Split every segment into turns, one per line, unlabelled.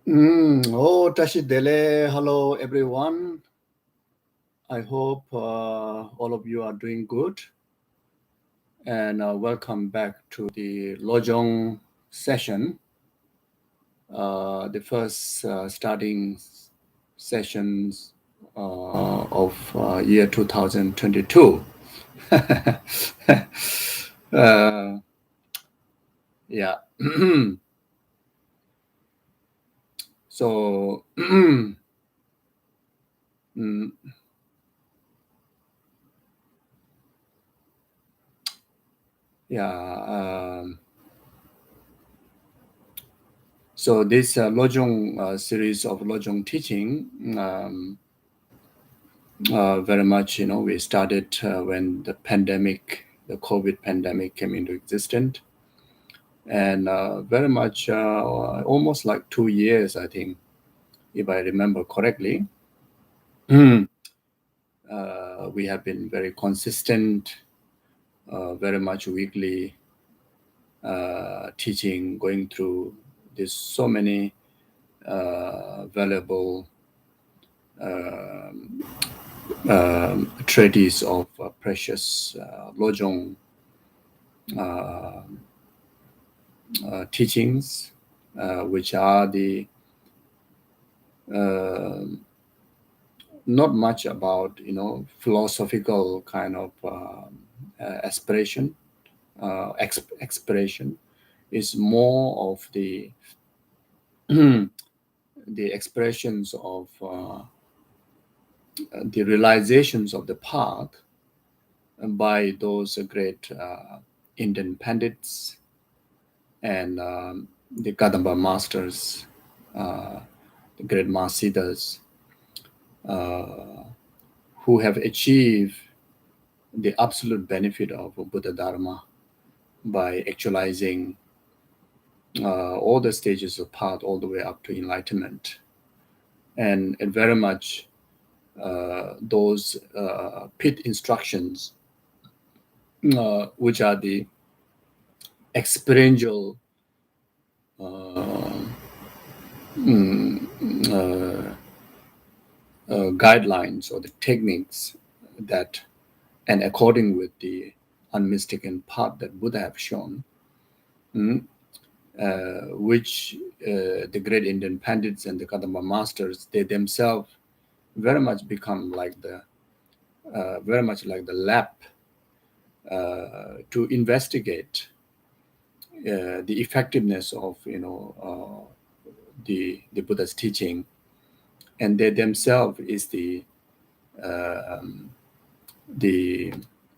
Oh, Tashidele. Hello, everyone. I hope all of you are doing good. And welcome back to the Lojong session, the first starting sessions of year 2022. Yeah. So, mm, yeah. So this Lojong series of Lojong teaching, very much, we started when the COVID pandemic came into existence, and very much almost like 2 years, I think, if I remember correctly. We have been very consistent, very much weekly teaching, going through this so many valuable treatise of precious Lojong teachings, which are the not much about philosophical kind of aspiration, expression. Is more of the the expressions of the realizations of the path by those great Indian pandits and the Kadamba masters, the great Mahasiddhas, who have achieved the absolute benefit of Buddha Dharma by actualizing all the stages of path all the way up to enlightenment. And very much those pit instructions, which are the experiential guidelines or the techniques that, and according with the unmistaken path that Buddha have shown, which the great Indian pandits and the Kadamba masters, they themselves very much become like very much like the lab to investigate the effectiveness of the Buddha's teaching, and they themselves is the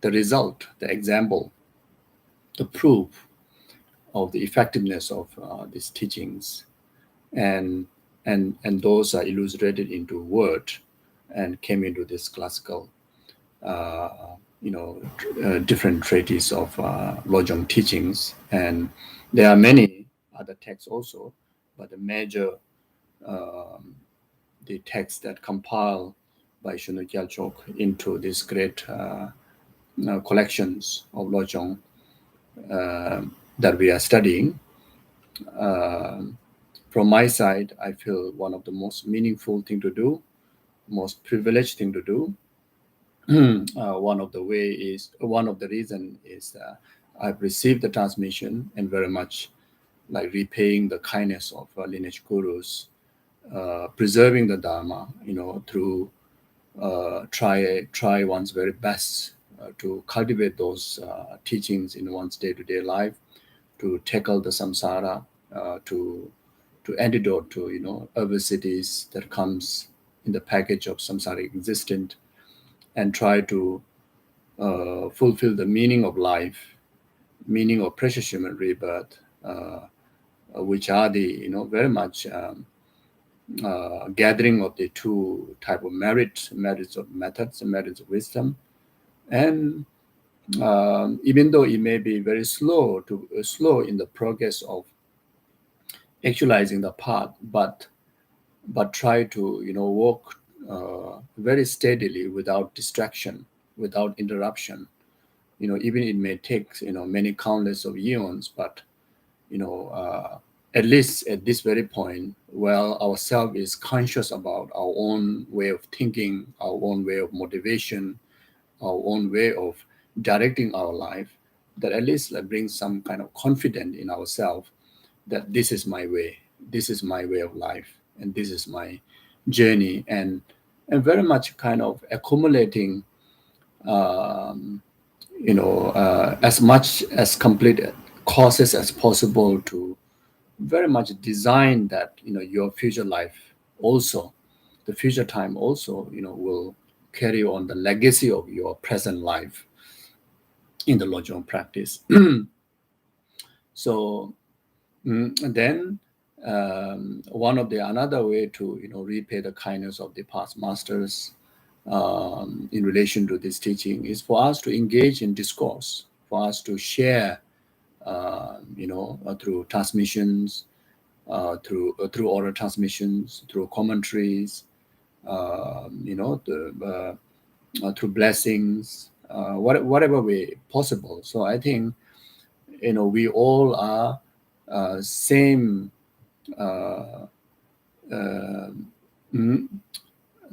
result, the example, the proof of the effectiveness of these teachings, and those are illustrated into word and came into this classical different treatises of Lojong teachings, and there are many other texts also, but the major the texts that compile by Shunu Gyalchok into these great collections of Lojong that we are studying. From my side, I feel one of the most meaningful thing to do, most privileged thing to do. One of the reason is I've received the transmission and very much like repaying the kindness of lineage gurus, preserving the Dharma, through try one's very best to cultivate those teachings in one's day-to-day life, to tackle the samsara, to antidote to adversities that comes in the package of samsaric existence, and try to fulfill the meaning of life, meaning of precious human rebirth, which are the very much gathering of the two type of merits of methods and merits of wisdom. And even though it may be very slow in the progress of actualizing the path, but try to walk very steadily without distraction, without interruption. Even it may take many countless of eons, but at least at this very point, while ourselves is conscious about our own way of thinking, our own way of motivation, our own way of directing our life, that at least brings some kind of confidence in ourselves that this is my way, this is my way of life, and this is my journey, and very much kind of accumulating, as much as complete courses as possible to very much design that, your future life also, the future time also, will carry on the legacy of your present life in the Lojong practice. So and then one of the another way to repay the kindness of the past masters in relation to this teaching is for us to engage in discourse, for us to share, through transmissions, through oral transmissions, through commentaries, through blessings, whatever way possible. So I think we all are same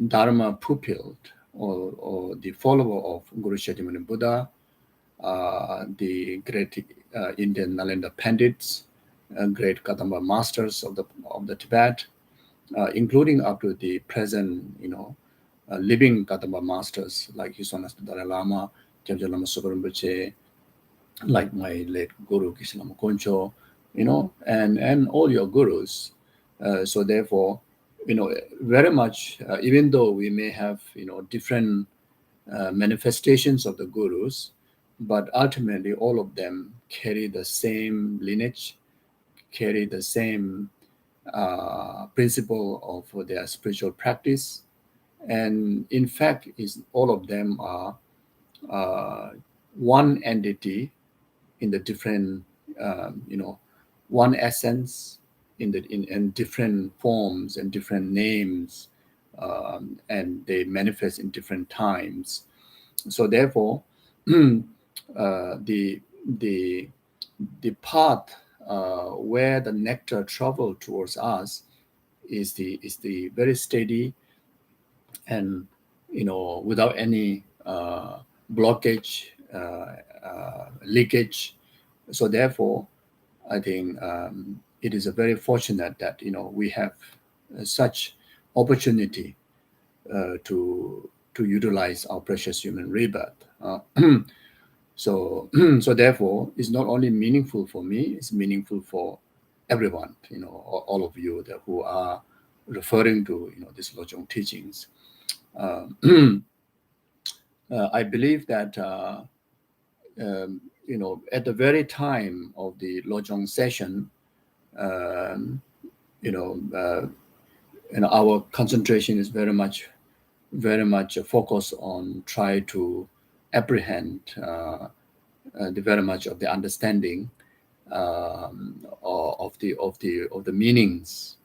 Dharma pupil, or the follower of Guru Shakyamuni Buddha, the great Indian Nalanda Pandits, great Kadamba masters of the Tibet, including up to the present, living Kadamba masters like His Holiness the Dalai Lama, Gyamja Lama Sopa, like my late Guru Geshe Koncho, and all your gurus. So therefore, very much, even though we may have, different manifestations of the gurus, but ultimately all of them carry the same lineage, carry the same principle of their spiritual practice. And in fact, all of them are one entity in the different, one essence in different forms and different names, and they manifest in different times. So therefore, the path where the nectar travel towards us is the very steady and without any blockage, leakage. So therefore, I think it is a very fortunate that we have such opportunity to utilize our precious human rebirth. So therefore, it's not only meaningful for me; it's meaningful for everyone. All of you who are referring to these Lojong teachings. I believe that at the very time of the Lojong session, our concentration is very much focused on try to apprehend the very much of the understanding of the meanings.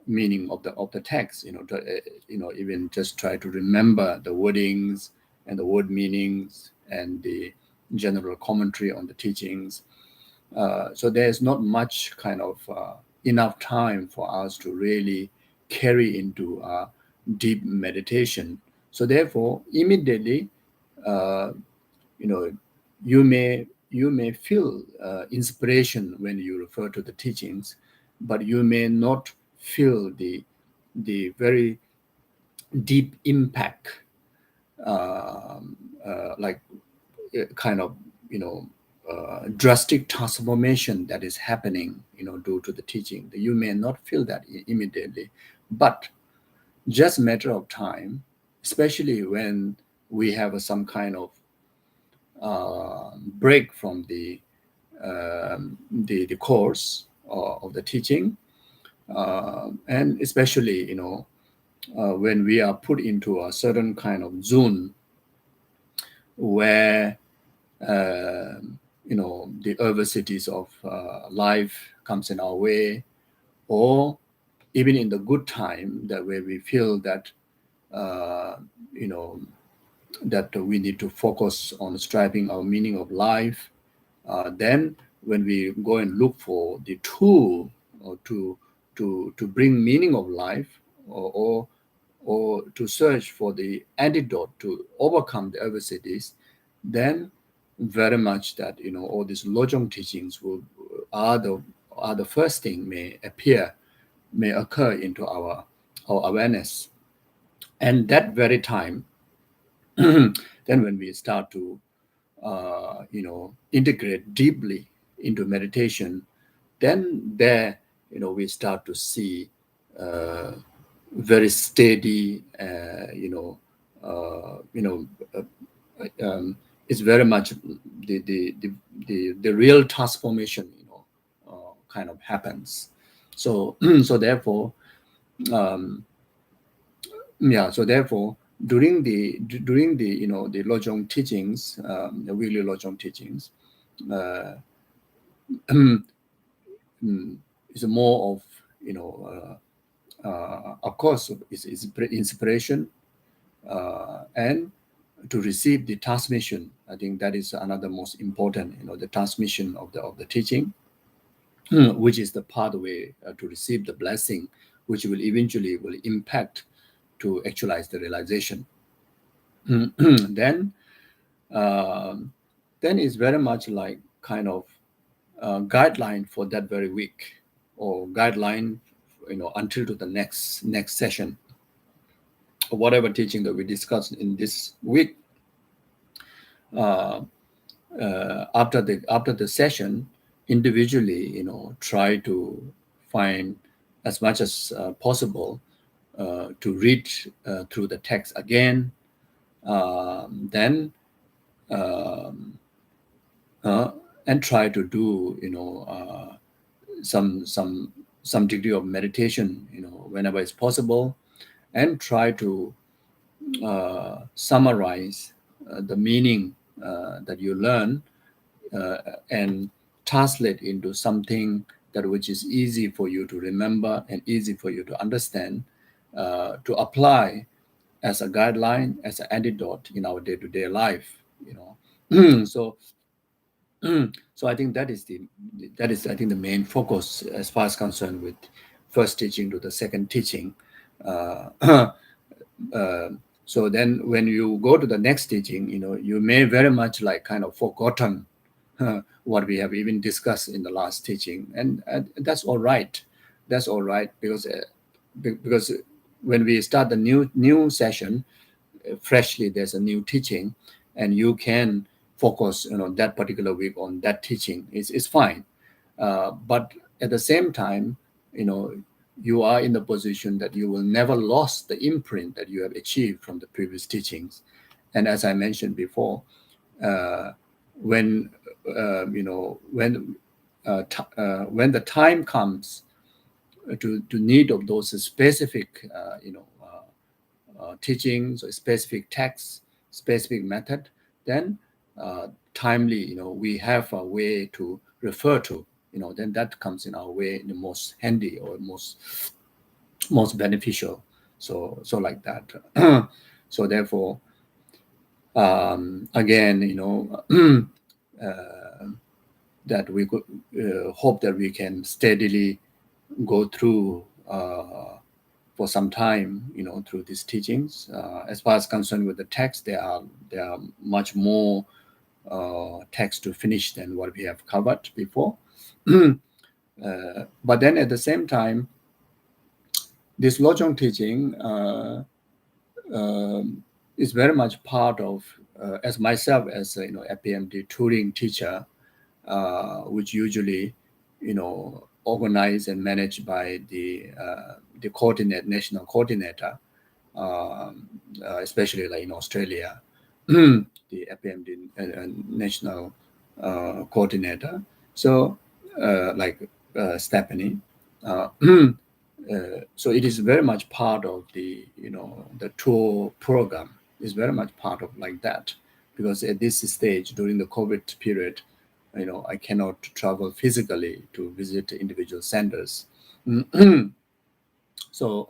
Meaning of the text, even just try to remember the wordings and the word meanings and the general commentary on the teachings. So there's not much kind of enough time for us to really carry into deep meditation. So therefore, immediately, you may feel inspiration when you refer to the teachings, but you may not feel the very deep impact, like kind of drastic transformation that is happening due to the teaching. You may not feel that immediately, but just matter of time, especially when we have some kind of break from the course of the teaching, and especially when we are put into a certain kind of zone where the adversities of life comes in our way, or even in the good time, that where we feel that that we need to focus on striving our meaning of life, then when we go and look for the tool or to bring meaning of life, or to search for the antidote to overcome the adversities, then very much that all these Lojong teachings are the first thing may occur into our awareness. And that very time, then when we start to integrate deeply into meditation, then there we start to see very steady it's very much the real transformation kind of happens. So so therefore during the the Lojong teachings, the weekly Lojong teachings, is more of of course is inspiration, and to receive the transmission. I think that is another most important, the transmission of the teaching, which is the pathway to receive the blessing, which will eventually impact to actualize the realization. Then it's very much like kind of guideline for that very week, or guideline until to the next session, or whatever teaching that we discussed in this week. After the session, individually try to find as much as possible to read through the text again, then and try to do some degree of meditation whenever it's possible, and try to summarize the meaning that you learn, and translate into something that which is easy for you to remember and easy for you to understand, to apply as a guideline, as an antidote in our day-to-day life. So I think that is I think the main focus as far as concerned with first teaching to the second teaching. So then when you go to the next teaching, you may very much like kind of forgotten what we have even discussed in the last teaching, and that's all right. That's all right, because when we start the new session, freshly there's a new teaching, and you can focus that particular week on that teaching. It's fine, but at the same time, you are in the position that you will never lost the imprint that you have achieved from the previous teachings. And as I mentioned before, when the time comes to need of those specific teachings or specific texts, specific method, then timely we have a way to refer to, then that comes in our way in the most handy or most beneficial. So like that. So therefore, again, that we could hope that we can steadily go through for some time, through these teachings. As far as concerned with the text, there are much more text to finish than what we have covered before. But then at the same time, this Lojong teaching is very much part of, as myself as a FPMD touring teacher, which usually organized and managed by the national coordinator, especially like in Australia, the FPMD national coordinator. So like Stephanie. So it is very much part of the the tour program. Is very much part of like that, because at this stage during the COVID period, I cannot travel physically to visit individual centers. So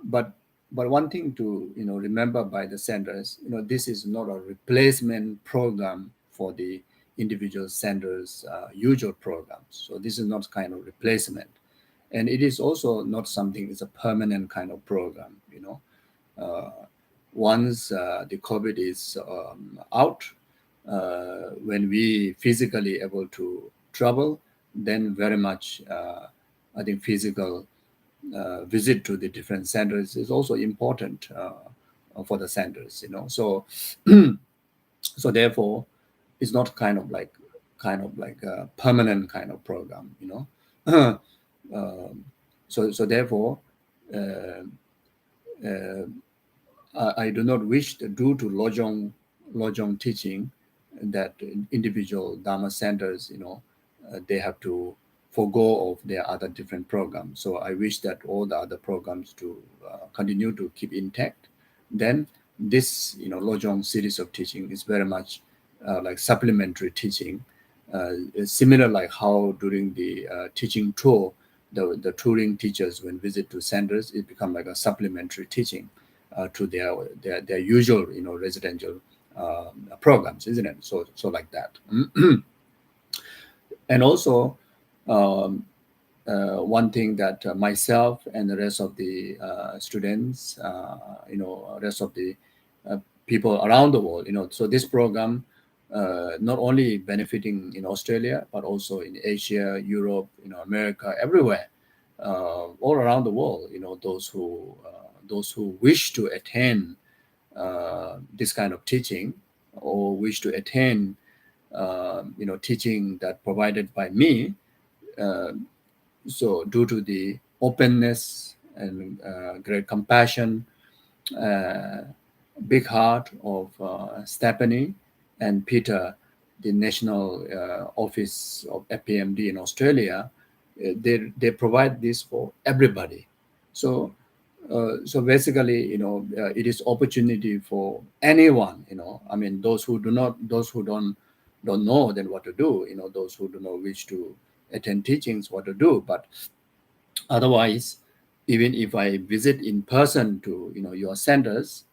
but but one thing to remember by the centers, this is not a replacement program for the individual centers' usual programs. So this is not kind of replacement, and it is also not something. It's a permanent kind of program. Once the COVID is out, when we physically able to travel, then very much I think physical visit to the different centers is also important for the centers. So so therefore, it's not kind of like a permanent kind of program. So therefore. Uh, uh, I do not wish due to Lojong teaching that individual Dharma centers, they have to forego of their other different programs. So I wish that all the other programs to continue to keep intact. Then this, Lojong series of teaching is very much like supplementary teaching, similar like how during the teaching tour, the touring teachers when visit to centers, it become like a supplementary teaching to their usual residential programs, isn't it? So like that. And also one thing that myself and the rest of the students, rest of the people around the world, so this program not only benefiting in Australia but also in Asia, Europe, America, everywhere, all around the world. Those who wish to attain this kind of teaching or wish to attain teaching that provided by me. Uh, so due to the openness and great compassion, uh, big heart of Stephanie and Peter, the National Office of FPMD in Australia, they provide this for everybody. So so basically, it is opportunity for anyone. I mean, those who don't know then what to do. Those who do not wish to attend teachings, what to do. But otherwise, even if I visit in person to your centers,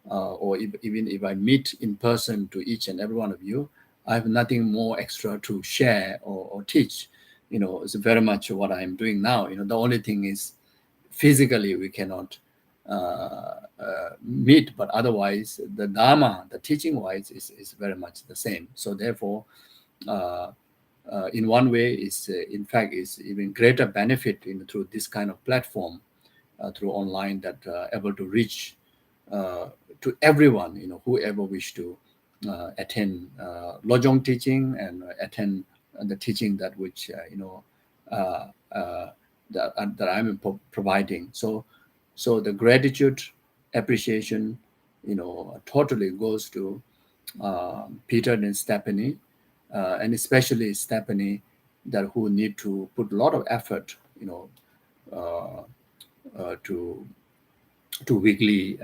or even if I meet in person to each and every one of you, I have nothing more extra to share or teach. It's very much what I'm doing now. The only thing is physically we cannot meet, but otherwise the Dharma, the teaching wise, is very much the same. So therefore, uh, in one way is in fact is even greater benefit through this kind of platform, through online, that able to reach to everyone, whoever wish to attend Lojong teaching and attend the teaching that which uh, uh, that I'm providing. So the gratitude, appreciation, totally goes to Peter and Stephanie, and especially Stephanie, that who need to put a lot of effort, uh, to weekly,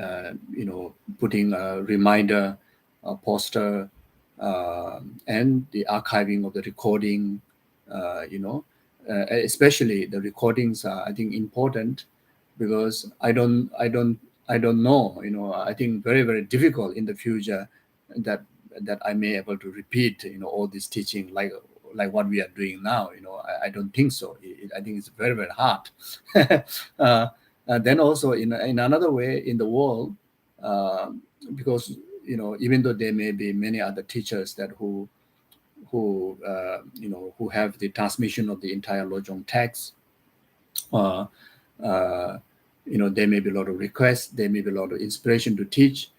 putting a reminder, a poster, and the archiving of the recording, especially the recordings are, I think, important, because I don't know, I think very, very difficult in the future that I may able to repeat, all this teaching like what we are doing now. I don't think so. I think it's very, very hard. uh, then also in another way in the world, uh, because even though there may be many other teachers that who have the transmission of the entire Lojong text, uh, uh, there may be a lot of requests, there may be a lot of inspiration to teach,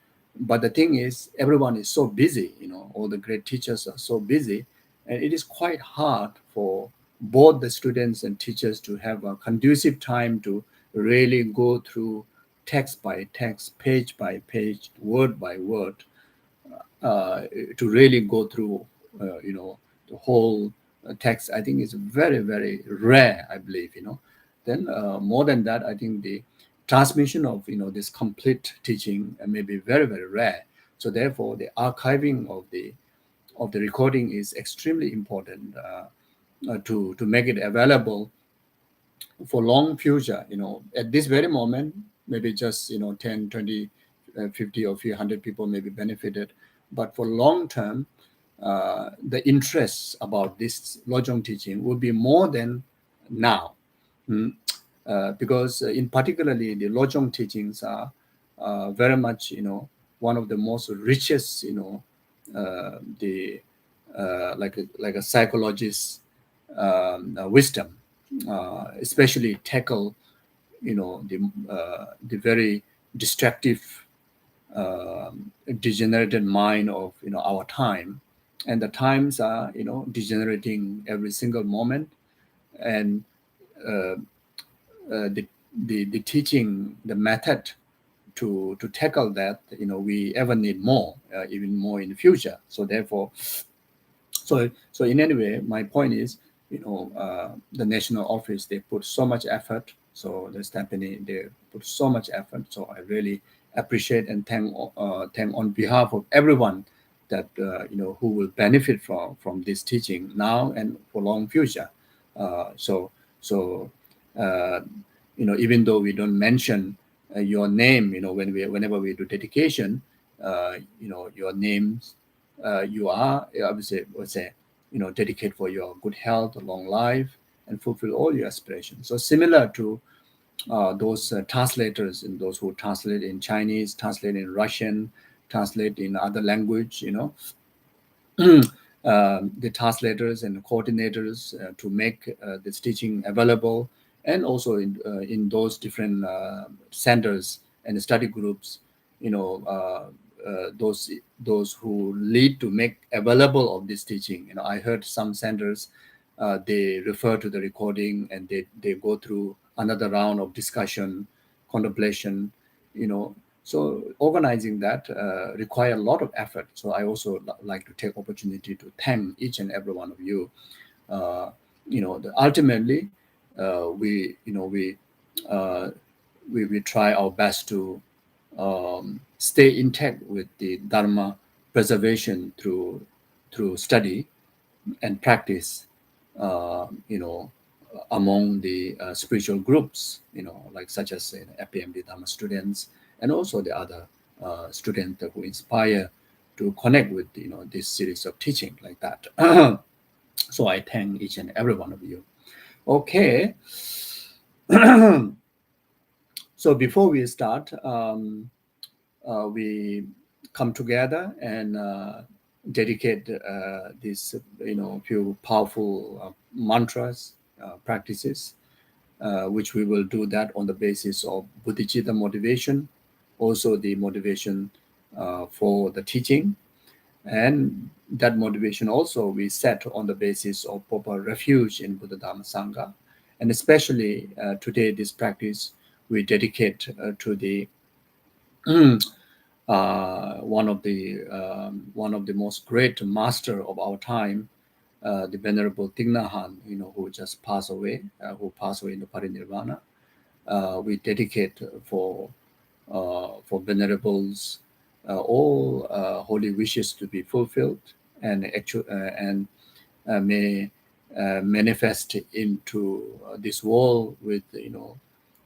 but the thing is everyone is so busy. All the great teachers are so busy, and it is quite hard for both the students and teachers to have a conducive time to really go through text by text, page by page, word by word, uh, to really go through, the whole text. I think is very, very rare, I believe. Then more than that, I think the transmission of this complete teaching may be very, very rare. So therefore, the archiving of the recording is extremely important, to make it available for long future. At this very moment, maybe just 10, 20, 50 or few hundred people may be benefited, but for long term, the interests about this Lojong teaching will be more than now. Because in particularly the Lojong teachings are very much one of the most richest the like a psychologist wisdom, especially tackle the very destructive degenerated mind of our time, and the times are degenerating every single moment, and the teaching, the method to tackle that, we ever need more, even more in the future. So therefore, so in any way, my point is, the national office, they put so much effort. So the Stephanie, they put so much effort. So I really appreciate and thank on behalf of everyone that who will benefit from this teaching now and for long future. So even though we don't mention your name, whenever we do dedication, your names, you are obviously would say, dedicate for your good health, long life, and fulfill all your aspirations. So similar to those translators and those who translate in Chinese, translate in Russian, translate in other language, the translators and coordinators to make this teaching available, and also in those different centers and study groups, those who lead to make available of this teaching. I heard some centers, they refer to the recording and they go through another round of discussion, contemplation, so organizing that require a lot of effort. So I also like to take opportunity to thank each and every one of you. Ultimately, we try our best to stay intact with the Dharma preservation through study and practice, among the spiritual groups, like such as FPMD Dharma students, and also the other students who inspire to connect with this series of teaching like that. So I thank each and every one of you. Okay. So before we start, we come together and dedicate these few powerful mantras, practices, which we will do that on the basis of bodhicitta motivation, also the motivation for the teaching, and that motivation also we set on the basis of proper refuge in Buddha Dhamma Sangha, and especially today this practice we dedicate to the one of the most great master of our time, the Venerable Thich Nhat Hanh, who just passed away, who passed away in the parinirvana. We dedicate for venerables all holy wishes to be fulfilled, and may manifest into this world with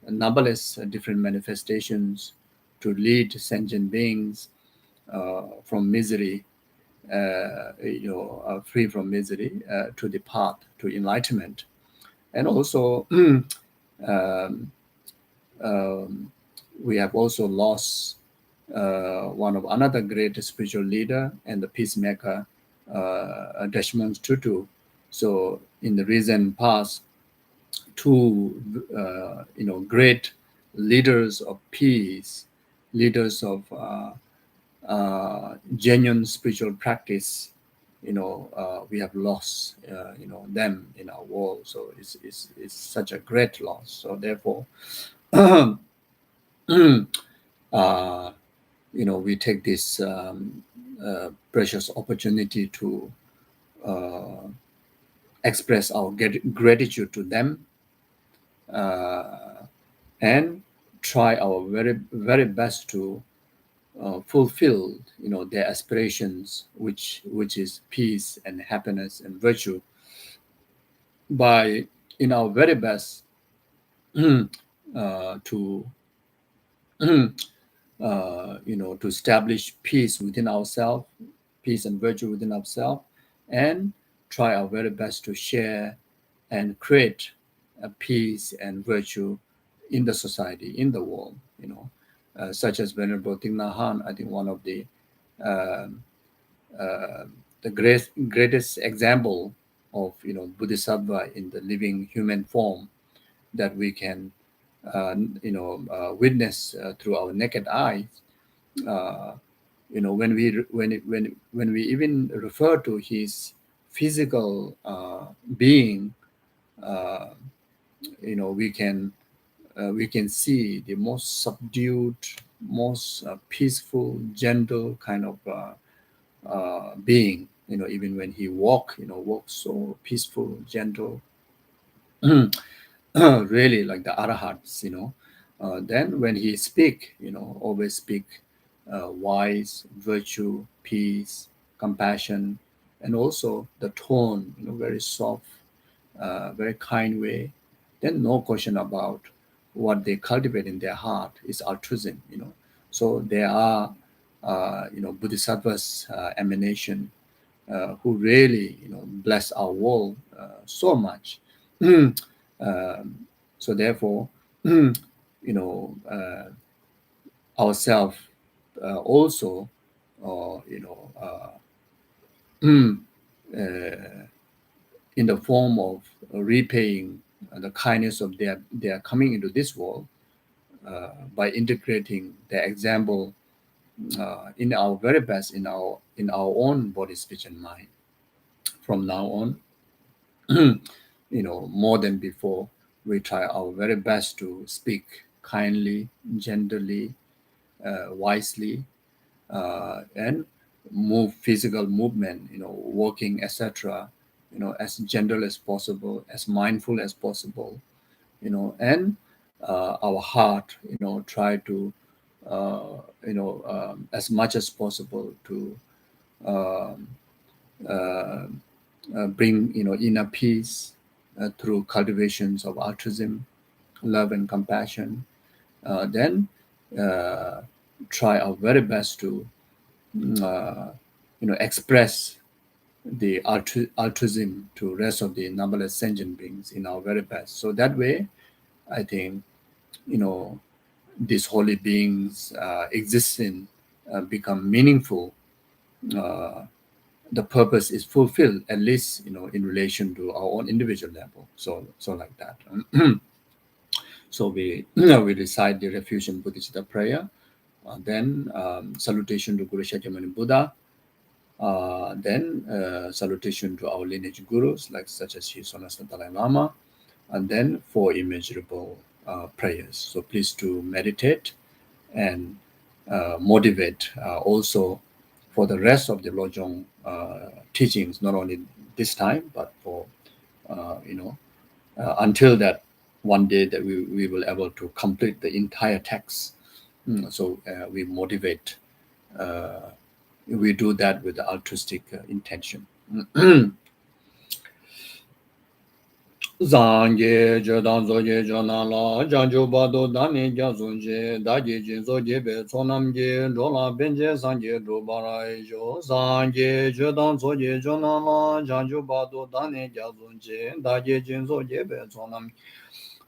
numberless different manifestations to lead sentient beings from misery, free from misery, to the path to enlightenment. And also, we have also lost one of another great spiritual leader and the peacemaker, Desmond Tutu. So in the recent past, two great leaders of peace, leaders of genuine spiritual practice, we have lost them in our world. So it's such a great loss. So therefore, we take this precious opportunity to express our gratitude to them, and try our very, very best to fulfill their aspirations, which is peace and happiness and virtue, by in our very best to to establish peace within ourselves, peace and virtue within ourselves, and try our very best to share and create a peace and virtue in the society, in the world, such as Venerable Thich Nhat Hanh. I think one of um the greatest example of bodhisattva in the living human form that we can witness through our naked eyes. uh, when we even refer to his physical being, uh, we can see the most subdued, most peaceful, gentle kind of being. Even when he walks so peaceful, gentle, really like the arahats. Then when he speak, always speak wise, virtue, peace, compassion, and also the tone, very soft, very kind way. Then no question about what they cultivate in their heart is altruism. So they are, bodhisattvas emanation, who really, bless our world so much. So therefore, ourselves also, in the form of repaying the kindness of their coming into this world, by integrating their example in our very best in our own body, speech, and mind. From now on, more than before, we try our very best to speak kindly, gently, wisely, and move physical movement, walking, etc., as gentle as possible, as mindful as possible, and our heart, try to, as much as possible to um, uh, bring, inner peace through cultivations of altruism, love, and compassion. Then uh, try our very best to, uh, express the altruism to rest of the numberless sentient beings in our very best. So that way, I think, these holy beings existing become meaningful. Uh, the purpose is fulfilled, at least, in relation to our own individual level. So like that. So we we recite the refusion Buddhist prayer, then salutation to Guru Shakyamuni Buddha, then salutation to our lineage gurus, like such as His Holiness the Dalai Lama, and then four immeasurable prayers. So please to meditate and motivate also for the rest of the Lojong teachings, not only this time, but for until that one day that we will able to complete the entire text. So we motivate. We do that with the altruistic intention. Zangye Jodan Zoye Jonala, Janjo Bado Dani Jazunje, Daji Jinzo Jebe, Sonamge, Dola Benje Sangye Dubarajo, Zangye Jodan Zoye Jonala, Janjo Bado Dani Jazunje, Daji Jinzo Jebe, Sonam.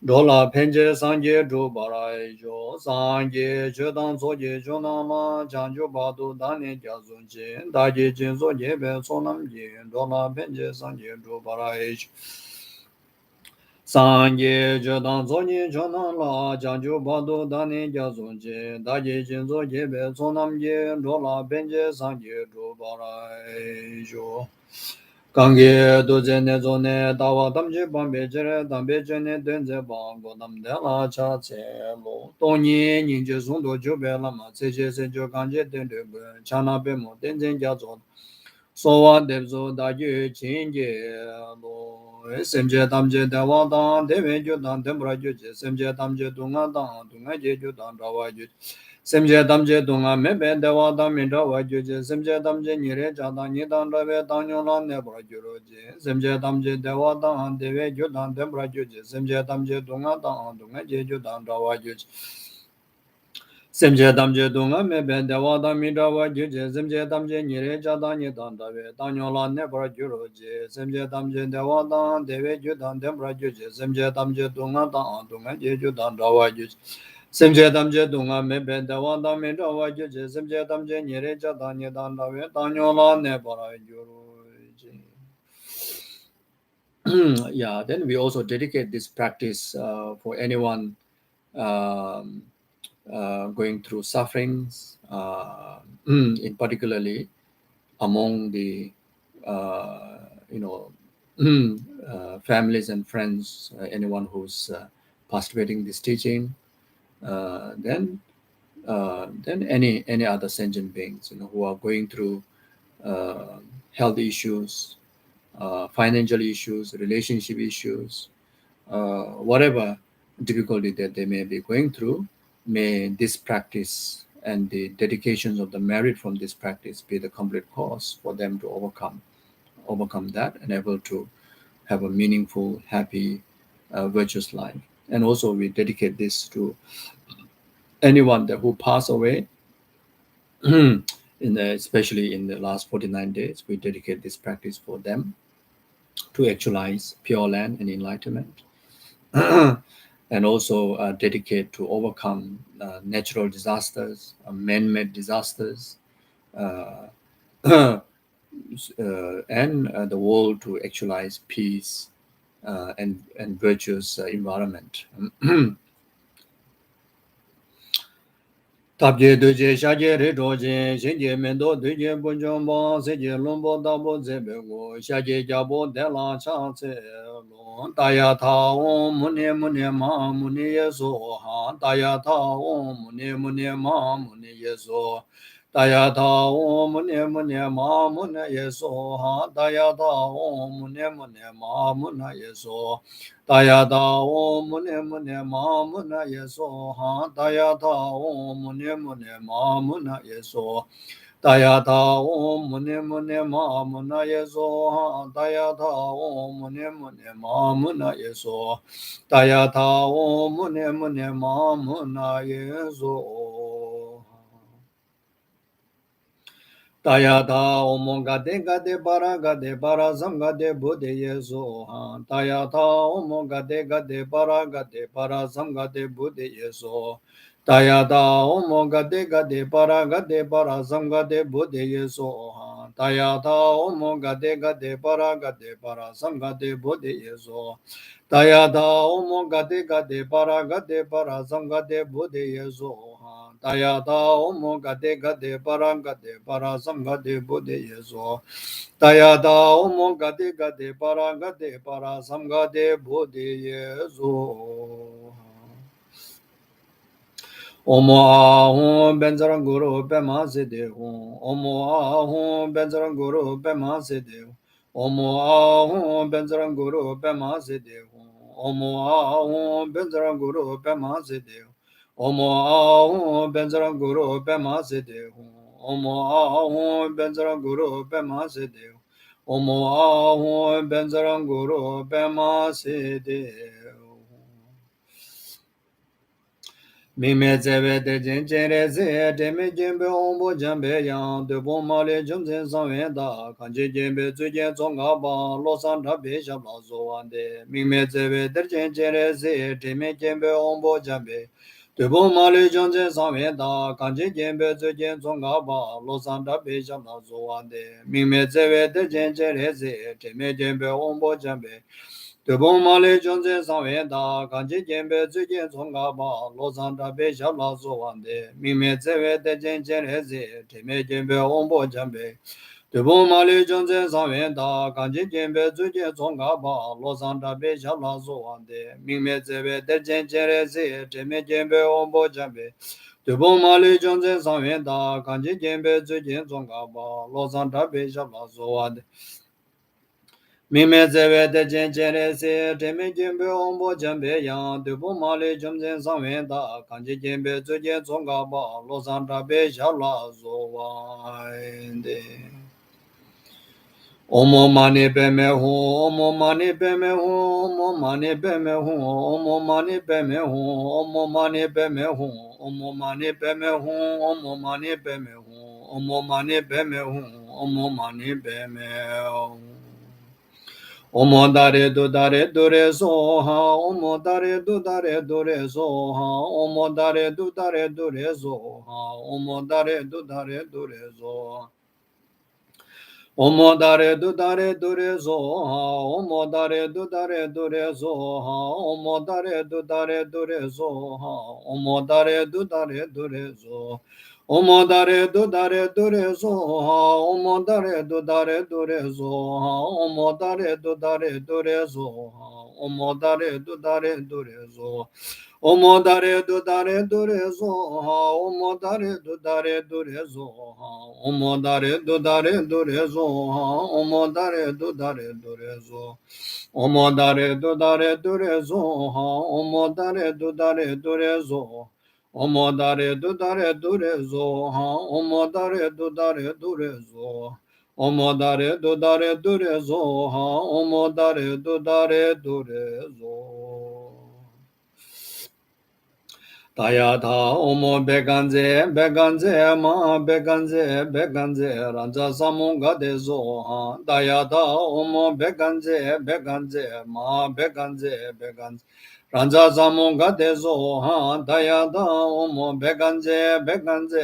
Dola Penje Sangye Dubarajo, Zangye Jodan Zoye Jonala, Janjo Bado Dani Jazunje, Daji Jinzo Jebe, Sonamge, Dola Benje Sangye Dubarajo. Sangye Jodan Zoni Jonan La Janju Bado Dani Jazunje Daji Jinzo Jebe Sonamje Dola Benje Sangye Dubarai Jo Kange Doze Nezone Dawa Damji Bambe Jere Dambe Jene Denze Bango Namde La Cha Tse Lo Tonyi Ninje Sundo Jobe Lama Tseje Senjo Kanje Dende Chana Bemo Denzen Jazo Sowa Debzo Daji Chinge Lo Semje Damje Dewa Dan Deve Judan Dembra Juji Semje Damje Dunga Dan Dunga Je Judan Rawa Juji Semje Damje Dunga Mebe Dewa Dan Minra Wa Juji Semje Damje Nire Jadan Nidan Rave Dan Yolan Nebra Juroji Semje Damje Dewa Dan Deve Judan Dembra Juji Semje Damje Dunga Dan Dunga Je Judan Rawa Juji Semje damje dunga me ben dewa da mi da wa ju je semje damje nyere ja da ni dan da we da nyo la ne bra ju ro je semje damje dewa da de we ju dan dem bra ju je semje damje dunga da an dunga je ju dan da wa ju semje damje dunga me ben dewa da mi da wa ju je semje damje nyere ja da ni dan da we da nyo la ne bra ju ro je. Yeah, then we also dedicate this practice for anyone um, going through sufferings, in particularly among the you know families and friends, anyone who's participating in this teaching, then any other sentient beings, who are going through uh, health issues, financial issues, relationship issues, whatever difficulty that they may be going through, may this practice and the dedications of the merit from this practice be the complete cause for them to overcome that and able to have a meaningful, happy, virtuous life. And also we dedicate this to anyone that who passed away, especially in the last 49 days. We dedicate this practice for them to actualize pure land and enlightenment. And also dedicate to overcome natural disasters, man-made disasters, uh, and the world to actualize peace and virtuous environment. Tabje doje shaje re doje shenje mendo doje bunjombo seje lombo dabo zebego shaje jabo de la chance lo daya ta o mune mune ma mune yeso ha daya ta o mune mune ma mune yeso daya ta o mune mune ma mune yeso ha daya ta o mune mune ma mune yeso daya ta o mune mune ma mune yeso ha daya ta o mune mune ma mune yeso daya ta o mune mune ma mune yeso ha daya ta o mune mune ma mune yeso daya ta o mune mune ma mune yeso Taya ta omo gade gade para zam gade bodhi yeso ha. Taya ta omo gade gade para zam gade bodhi yeso. Taya ta omo gade gade para zam gade bodhi yeso ha. Taya ta omo gade gade para zam gade bodhi yeso. Taya ta omo gade gade para zam gade bodhi yeso ha. Taya ta omo gade gade para zam gade bodhi yeso. Taya ta omo gade gade para zam gade bodhi yeso. Omo ahum benzaran guru pema sede hum. Omo ahum benzaran guru pema sede hum. Omo ahum benzaran guru pema sede hum. Omo ahum benzaran guru pema sede hum. Omo ahum benzaran guru pema sede hum. Omo ahum benzaran guru pema sede hum. Omo ahum benzaran guru pema sede hum. Mime zeve de jere ze de me jembe ombo jambe yang de bon male jumzen sanwen da kanje jembe zuje zonga ba lo san da be sha ba zo ande mime zeve de jere ze de me jembe ombo jambe de bon male jumzen sanwen da kanje jembe zuje zonga ba lo san da be sha ba zo ande mime zeve de jere ze de me jembe ombo jambe Debon male jonze sanwe da kanji jembe zujen zonga ba lo zanda be shabla zoande mime zewe de jen reze teme jembe ombo jambe Debon male jonze sanwe da kanji jembe zujen zonga ba lo zanda be shabla zoande mime zewe de jen reze teme jembe ombo jambe Debon male jonze sanwe da kanji jembe zujen zonga ba lo zanda be shabla zoande Mime zewe de jere se teme jembe ombo jambe yang debu male jumzen sanwen da kanji jembe zuje zonga ba lo san tabe shala zo wande. Omo mani beme hu, omo mani beme hu, omo mani beme hu, omo mani beme hu, omo mani beme hu, omo mani beme hu, omo mani beme hu, omo mani beme hu, omo mani beme hu. Omo dare do re so ha, omo dare do re so ha, omo dare do re so ha, omo dare do re so. Omo dare do re so ha, omo dare do re so ha, omo dare do re so ha, omo dare do re so. Omo dare do re so ha, omo dare do re so ha, omo dare do re so ha, omo dare do re so. Omo dare do re so ha, omo dare do re so ha, omo dare do re so ha, omo dare do re so. Omo dare do re so ha, omo dare do re so. Omo dare do re so ha, omo dare do re so. Omo dare do re so ha, omo dare do re so. Tayata omo beganze beganze ranja samunga de zoha. Tayata omo beganze beganze ranja samunga de zoha. Tayata omo beganze beganze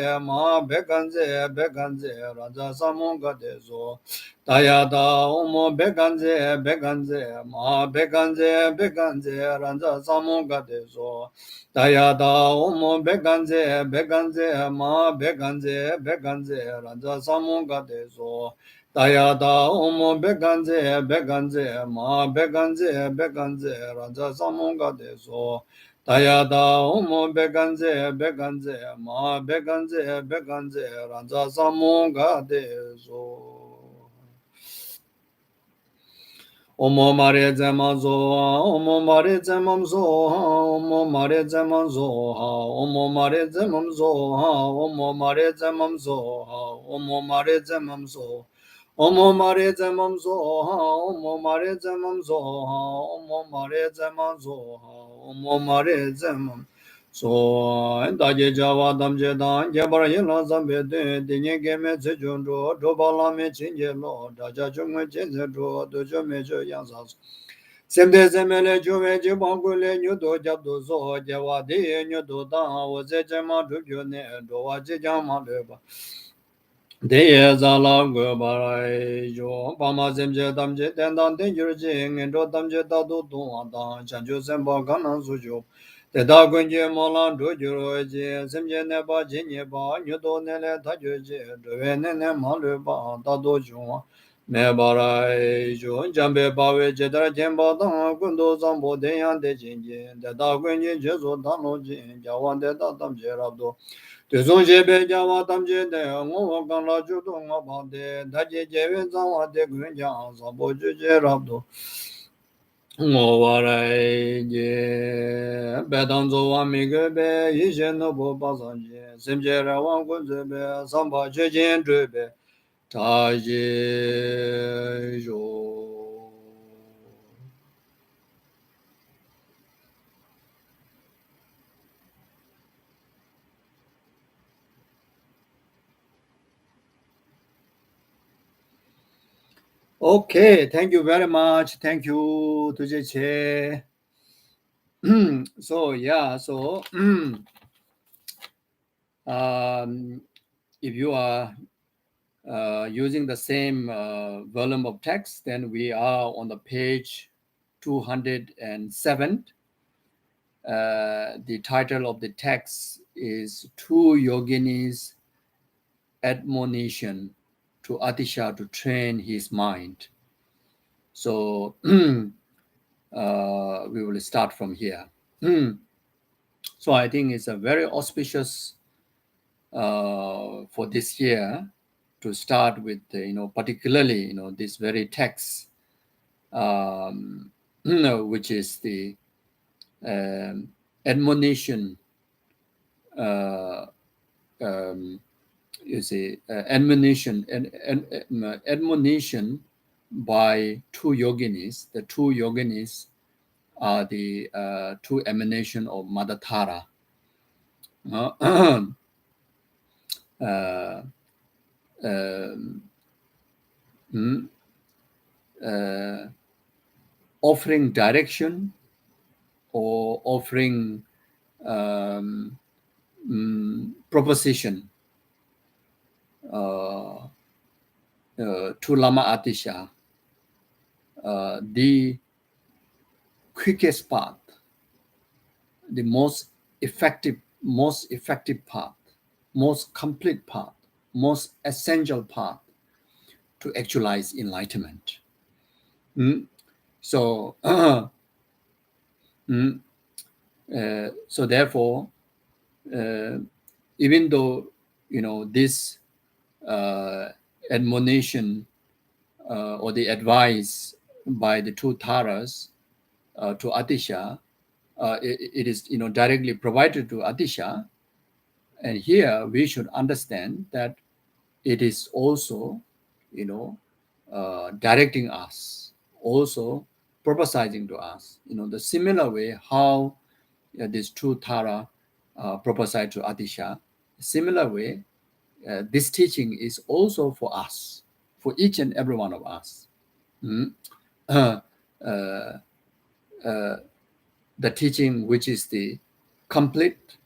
ranja samunga de zo. Tayata omo beganze beganze ranja samunga de zo. Tayada omo beganze beganze ranja samunga dezo. Tayada omo beganze beganze ranja samunga dezo. Tayada omo beganze beganze ranja samunga dezo. Omo mare zaman zoha, omo mare zaman zoha, omo mare zaman zoha, omo mare zaman zoha, omo mare zaman zoha, omo mare zaman zoha. Omo mare zaman zoha, omo mare zaman zoha, omo mare zaman zoha, omo mare zaman so daje java damje dan jebar yela zambe de dinye geme zejunro do balame chinje lo daja jungwe chinje do do jome jo yansa semde zemele juve jibangule nyudo jabdo zo java de nyudo da o zejema do jone do wa jama leba Deye zala go barai jo pama zemje damje tendan tenjur jing endo damje dadu duwa dan chanju semba ganan sujo Teta gunje molan do juro je semje ne ba jinye ba nyudo nele tajyo je dove nene malu ba dadu juwa me barai jo jambe bawe jedara jemba dan gundo zambo deyan de jinje teta gunje jezo dano jing jawan de dadam je rabdo Tuzon jebe jawa tamje de ngo kan la ju do ngo ba de da je je wen zang wa de gun ja sa bo ju je rab do ngo wa rai je be dan zo wa mi ge be yi je no bo ba san je sim je ra wa gun ze be sam ba je jin zhe be ta je jo Okay, thank you very much. Thank you, Tuje Che. So yeah, so if you are using the same volume of text, then we are on the page 207. The title of the text is Two Yoginis Admonition to Atisha to train his mind. So we will start from here. So I think it's a very auspicious for this year to start with, particularly, this very text, which is the admonition, admonition by two yoginis. The two yoginis are the two emanation of Mother Tara. Uh, um, mm, offering direction or offering proposition to Lama Atisha, the quickest path, the most effective path, most complete path, most essential path to actualize enlightenment. So, so therefore, even though this admonition or the advice by the two Taras to Atisha, it is directly provided to Atisha, and here we should understand that it is also directing us, also prophesizing to us. The similar way how these two Tara prophesied to Atisha, similar way this teaching is also for us, for each and every one of us. Uh, uh, the teaching which is the complete,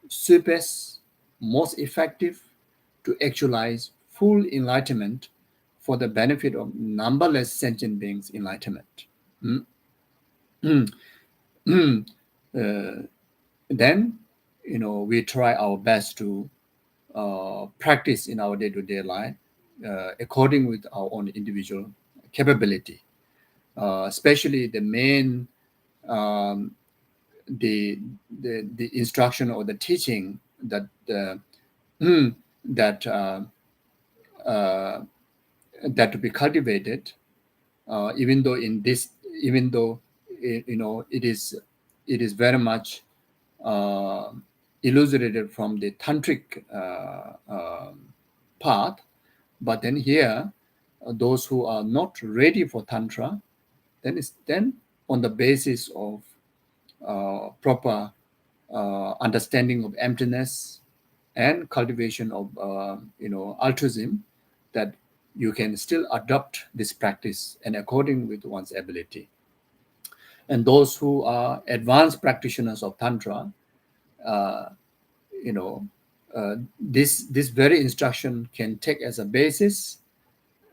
sweetest, most effective to actualize full enlightenment for the benefit of numberless sentient beings' enlightenment. Then, we try our best to practice in our day-to-day life according with our own individual capability, especially the main the instruction or the teaching that that that to be cultivated, even though it is very much elucidated from the tantric path, but then here those who are not ready for tantra, then on the basis of proper understanding of emptiness and cultivation of altruism, that you can still adopt this practice and according with one's ability. And those who are advanced practitioners of tantra, this very instruction can take as a basis.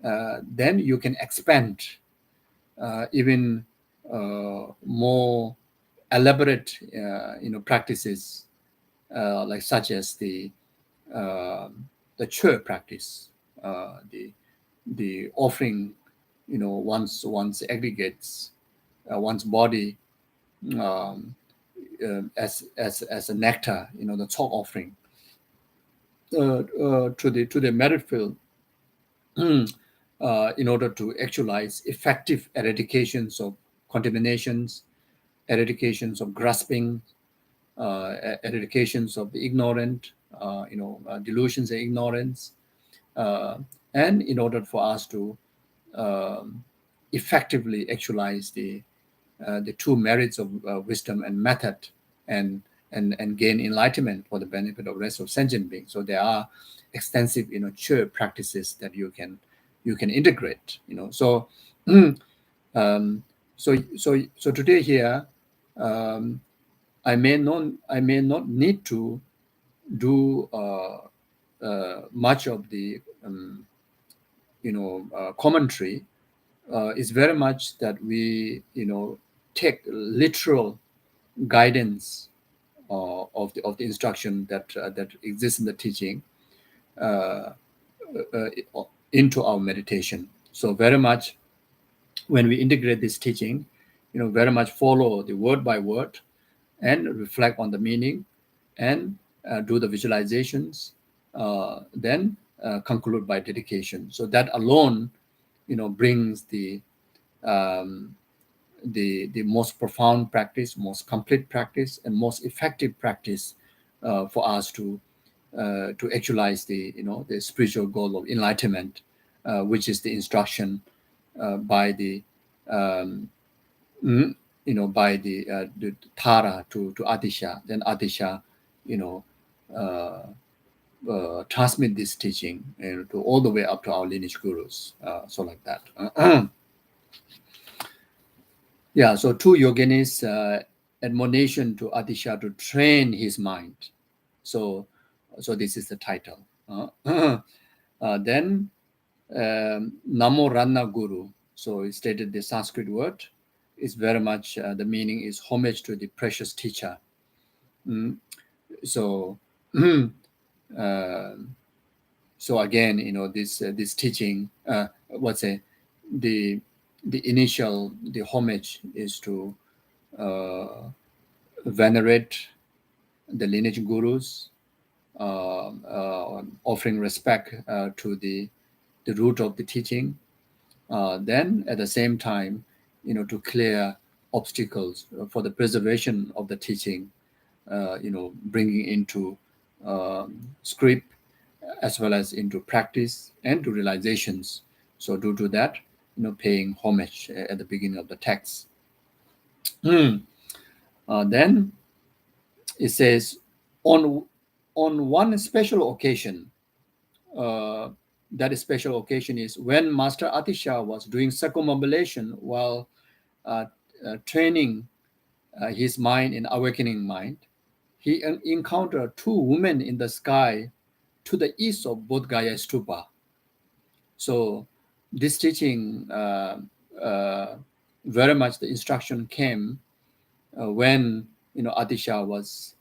Then you can expand even more elaborate practices like such as the chur practice, the offering one's aggregates, one's body as a nectar, the talk offering to the merit field in order to actualize effective eradications of contaminations, eradications of grasping, eradications of the ignorant, delusions and ignorance, and in order for us to effectively actualize the two merits of wisdom and method, and gain enlightenment for the benefit of rest of sentient beings. So there are extensive chur practices that you can integrate. So so today here I may not need to do much of the commentary. It's very much that we take literal guidance of the instruction that exists in the teaching into our meditation. So very much when we integrate this teaching, very much follow the word by word and reflect on the meaning and do the visualizations, then conclude by dedication. So that alone, brings the most profound practice, most complete practice, and most effective practice for us to actualize the spiritual goal of enlightenment, which is the instruction by the by the Tara to Atisha. Then Atisha, transmit this teaching to all the way up to our lineage gurus. So like that. Yeah. So Two Yoginis Admonition to Atisha to train his mind. So this is the title. Then Namo Ranna Guru. So it stated the Sanskrit word is very much the meaning is homage to the precious teacher. So so again, this teaching, the initial homage is to venerate the lineage gurus, offering respect to the root of the teaching. Then at the same time, to clear obstacles for the preservation of the teaching, bringing into script as well as into practice and to realizations. So due to that, paying homage at the beginning of the text. Then it says, on one special occasion, that special occasion is when Master Atisha was doing circumambulation while training his mind in awakening mind. He encountered two women in the sky to the east of Bodh Gaya Stupa. So this teaching, very much the instruction came when Atisha was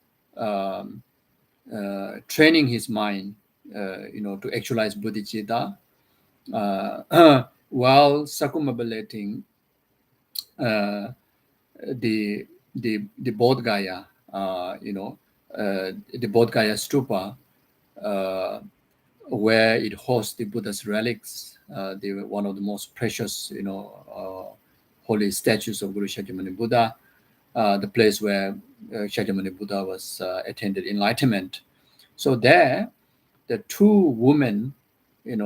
training his mind, to actualize bodhicitta, while circumambulating the Bodh Gaya, the Bodh Gaya Stupa, where it hosts the Buddha's relics, one of the most precious, holy statues of Guru Shakyamuni Buddha, the place where Shakyamuni Buddha was attended enlightenment. So there, the two women, in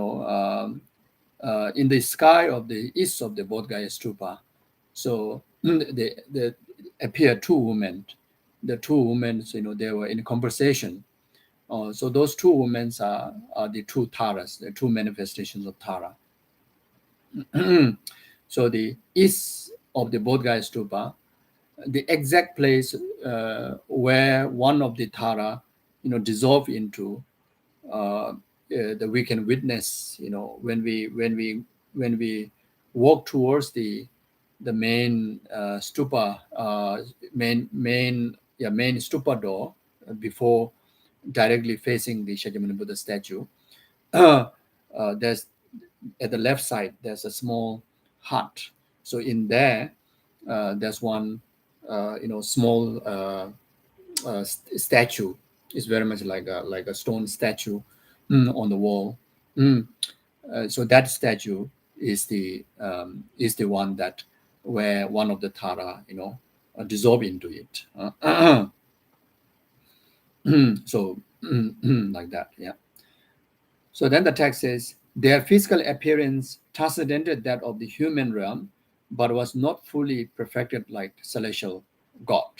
the sky of the east of the Bodh Gaya Stupa. So they appear two women. The two women, they were in conversation. So those two women are the two Taras, the two manifestations of Tara. So the east of the Bodh Gaya Stupa, the exact place where one of the Tara, dissolve into, that we can witness, when we walk towards the main stupa, main stupa door before directly facing the Shakyamuni Buddha statue. There's at the left side there's a small hut. So in there, there's one small statue. It's very much like a stone statue on the wall. So that statue is the one that where one of the Tara dissolve into it. So like that, yeah. So then the text says, their physical appearance transcended that of the human realm, but was not fully perfected like celestial God.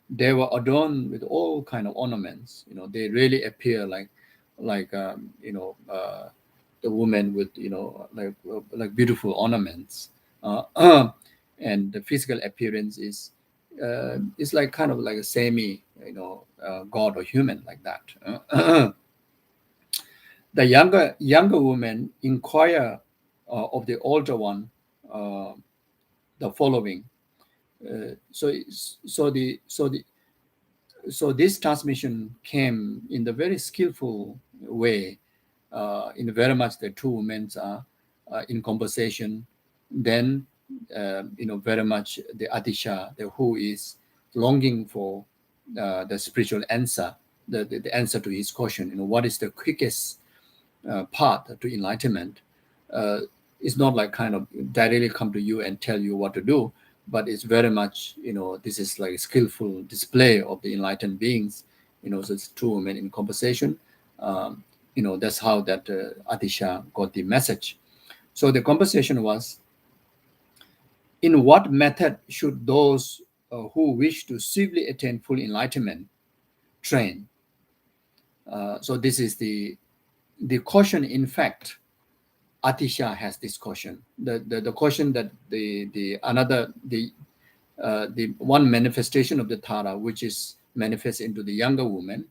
They were adorned with all kind of ornaments. They really appear like the woman with like beautiful ornaments, and the physical appearance is like kind of like a semi god or human like that. The younger women inquire of the older one the following. So this transmission came in the very skillful way. In very much the two women are in conversation. Then very much the Atisha, who is longing for the spiritual answer, the answer to his question. What is the quickest path to enlightenment? It's not like kind of directly come to you and tell you what to do, but it's very much, this is like a skillful display of the enlightened beings. So it's two women in conversation. That's how that Atisha got the message. So the conversation was In what method should those who wish to swiftly attain full enlightenment train? So this is the question. In fact, Atisha has this question. The question that the one manifestation of the Tara, which is manifest into the younger woman,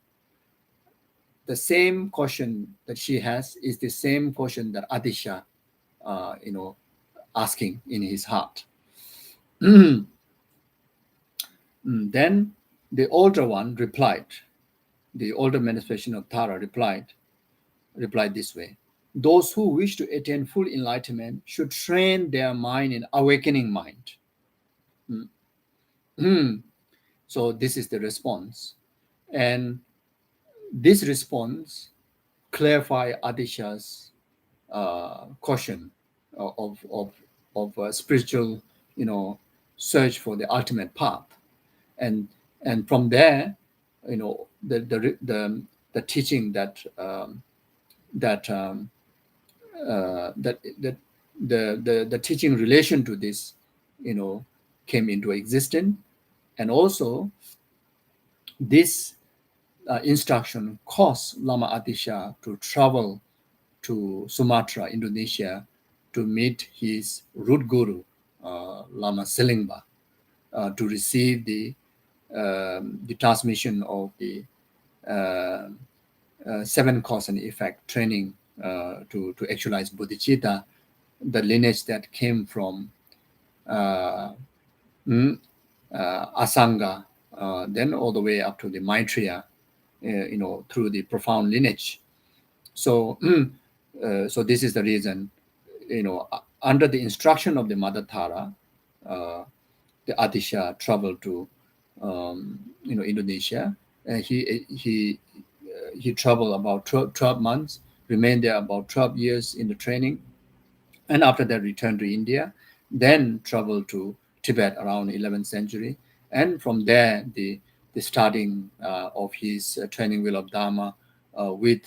the same question that she has is the same question that Atisha, asking in his heart. Then the older one replied. The older manifestation of Tara replied this way: those who wish to attain full enlightenment should train their mind in awakening mind. So this is the response, and this response clarify Atisha's caution of spiritual, search for the ultimate path, and from there, the teaching that the teaching relation to this, came into existence, and also this instruction caused Lama Atisha to travel to Sumatra, Indonesia, to meet his root guru, Lama Serlingpa, to receive the transmission of the 7 cause and effect training to actualize bodhicitta, the lineage that came from Asanga, then all the way up to the Maitreya, through the profound lineage. So, so this is the reason, under the instruction of the Mother Tara, the Atisha traveled to, Indonesia. He traveled about 12 months, remained there about 12 years in the training, and after that returned to India, then traveled to Tibet around 11th century, and from there the starting of his training wheel of Dharma, with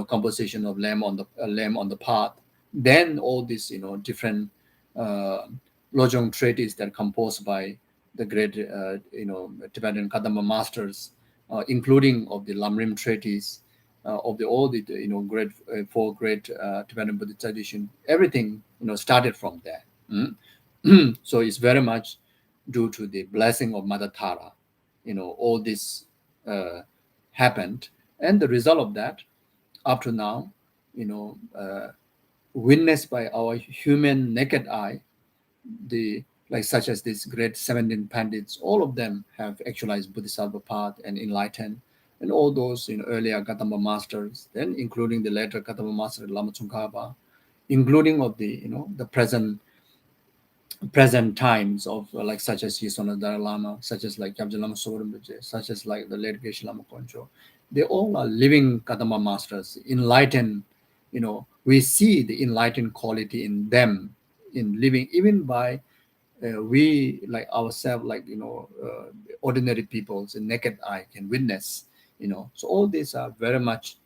composition of lamb on the path, then all these different Lojong treatises that composed by the great Tibetan Kadamba masters, including of the Lamrim treatise, of all the great 4 great Tibetan Buddhist tradition. Everything started from there. So it's very much due to the blessing of Mother Tara. All this happened, and the result of that, up to now, witnessed by our human naked eye, such as these great 17 pandits, all of them have actualized bodhisattva path and enlightened, and all those earlier Gautama masters, then including the later Gautama master Lama Tsongkhapa, including of the the present times of such as Yisona Dalai Lama, such as like Gyabje Lama Sorinpoche, such as like the late Geshe Lama Koncho. They all are living Gautama masters, enlightened. We see the enlightened quality in them, in living, even by we like ourselves, ordinary peoples, and naked eye can witness. So all these are very much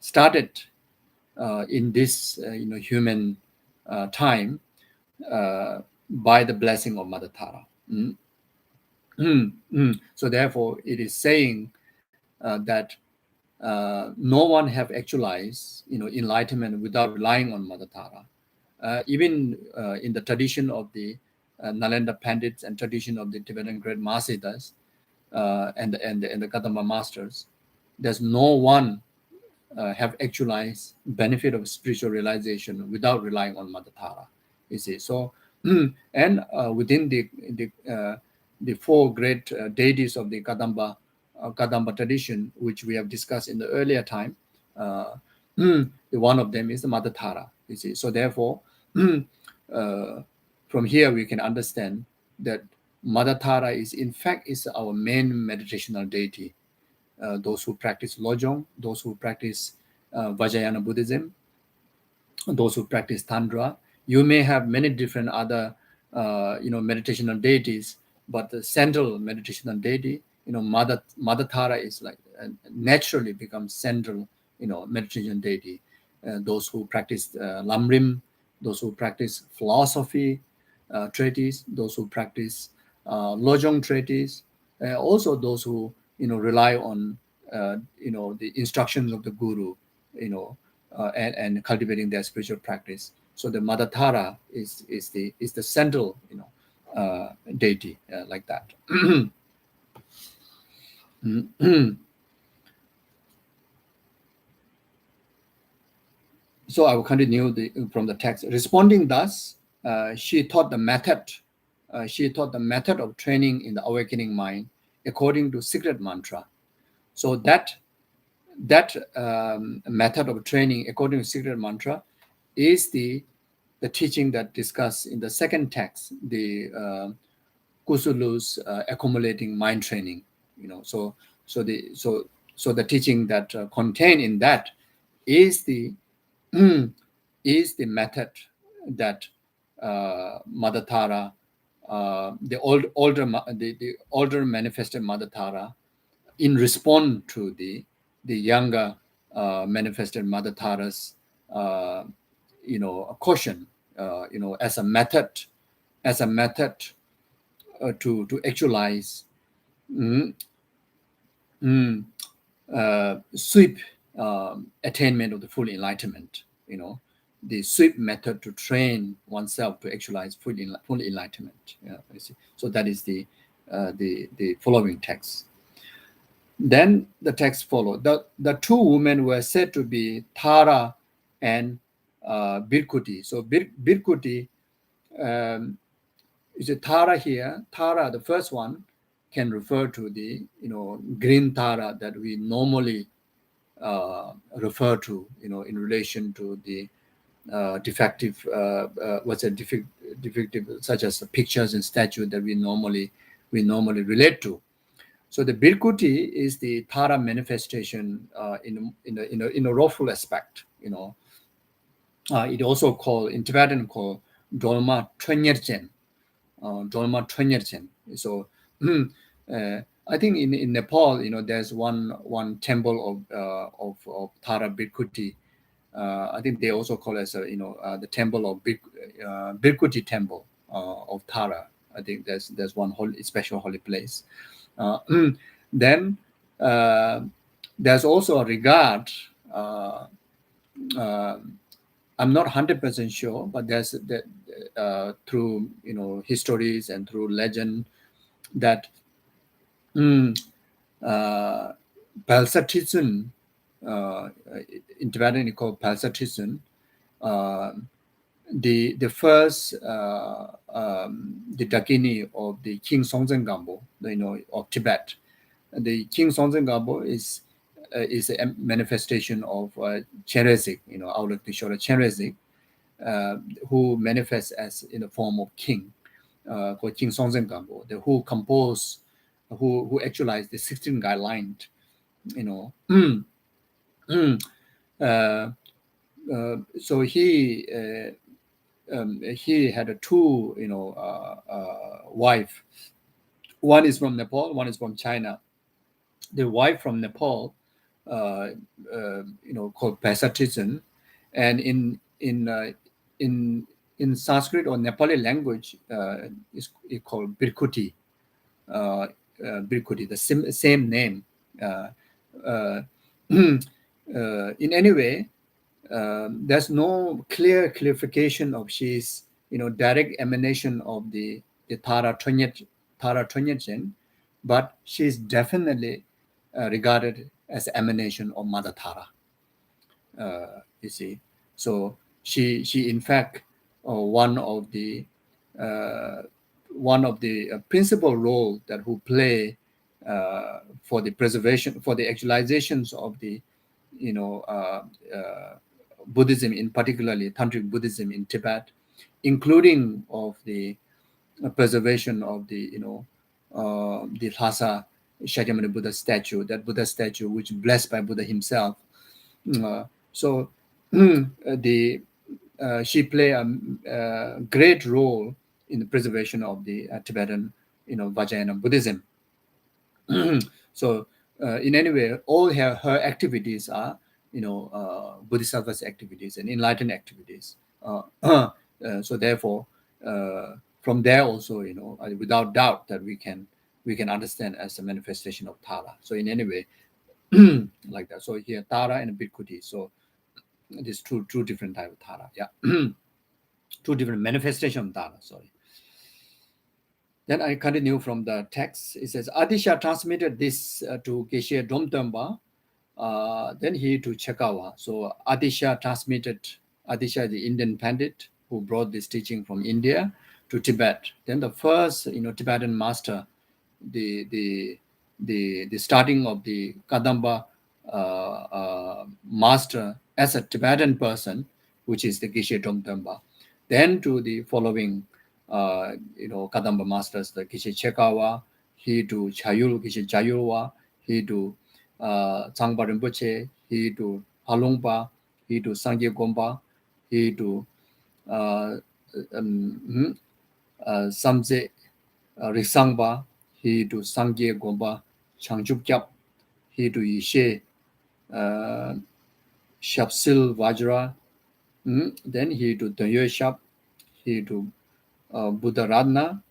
started in this human time, by the blessing of Mother Tara. So therefore, it is saying that no one have actualized enlightenment without relying on Mother Tara. Even in the tradition of the Nalanda Pandits and tradition of the Tibetan great Mahasiddhas, and the Gautama masters, there's no one have actualized benefit of spiritual realization without relying on Mother Tara. You see, so and within the 4 great deities of the Kadamba tradition, which we have discussed in the earlier time, the one of them is the Mother Tara. You see, so therefore, from here we can understand that Mother Tara is in fact our main meditational deity. Those who practice Lojong, those who practice Vajrayana Buddhism, those who practice Tantra. You may have many different other meditational deities, but the central meditational deity, Mother Tara is like naturally becomes central meditation deity. Those who practice Lamrim, those who practice philosophy, treatise, those who practice Lojong treatise, also those who rely on the instructions of the guru, and cultivating their spiritual practice. So the Mother Tara is the central deity, like that. So I will continue from the text. Responding thus, she taught the method. She taught the method of training in the awakening mind according to secret mantra. So that method of training according to secret mantra is the teaching that discussed in the second text, the Kusulu's accumulating mind training. So the teaching that contained in that is the method that Mother Tara, the older manifested Mother Tara, in response to the younger manifested Mother Tara's caution, as a method to actualize sweep attainment of the full enlightenment. The sweep method to train oneself to actualize full enlightenment. You see. So that is the following text. Then the text followed. The two women were said to be Tara and Birkuti. So Birkuti is a Tara here. Tara, the first one, can refer to the green Tara that we normally refer to in relation to the defective defective, such as the pictures and statues that we normally relate to. So the Birkuti is the Tara manifestation in a rawful aspect. It also called in Tibetan called Dolma Twenyerchen. So I think in Nepal, there's one temple of Tara Birkuti. I think they also call it the temple of Birkuti temple of Tara. I think there's one special holy place. Then there's also a regard. I'm not 100% sure, but there's through histories and through legend that Palsatitsun, in Tibetan it's called Palsatitsun, the first the Dakini of the King Songtsen Gampo, of Tibet. The King Songtsen Gampo is a manifestation of Cherezik, Aulak Tishora Cherezik, who manifests as in the form of king, called King Songtsen Gampo, who composed, who actualized the 16 guidelines, so he had two wife. One is from Nepal, one is from China. The wife from Nepal, called Pasatizan, and in Sanskrit or Nepali language, is called Birkuti. Birkuti, the same name. In any way, there's no clear clarification of she's direct emanation of the Tara Tonyetchen, but she's definitely regarded as emanation of Mother Tara. You see, so she in fact one of the principal role that who play for the preservation, for the actualizations of the Buddhism, in particularly Tantric Buddhism in Tibet, including of the preservation of the Lhasa Shakyamuni Buddha statue, that Buddha statue which blessed by Buddha himself. So she play a great role in the preservation of the Tibetan Vajrayana Buddhism. So in any way, all her activities are bodhisattva's activities and enlightened activities. So therefore, from there also, without doubt that we can understand as a manifestation of Tara. So in any way, like that. So here Tara and Bhikkhuti. So these two different type of Tara. Yeah, two different manifestation of Tara. Sorry. Then I continue from the text. It says Atisha transmitted this to Geshe Domtemba. Then he to Chekawa. So Atisha transmitted. Atisha is the Indian Pandit who brought this teaching from India to Tibet. Then the first, Tibetan master, the starting of the Kadamba master as a Tibetan person, which is the Geshe Domtemba. Then to the following, Kadamba masters, the Geshe Chekawa, he to Chayul, Geshe Chayulwa, he to Tsangpa Rinpoche, he to Halungpa, he to Sangye Gompa, he to Samse Risangpa, he to Sangye Gompa, Changchup Kyap, he to Yishe Shapsil Vajra, then he to Tanyue Shap, he to Buddha Radna,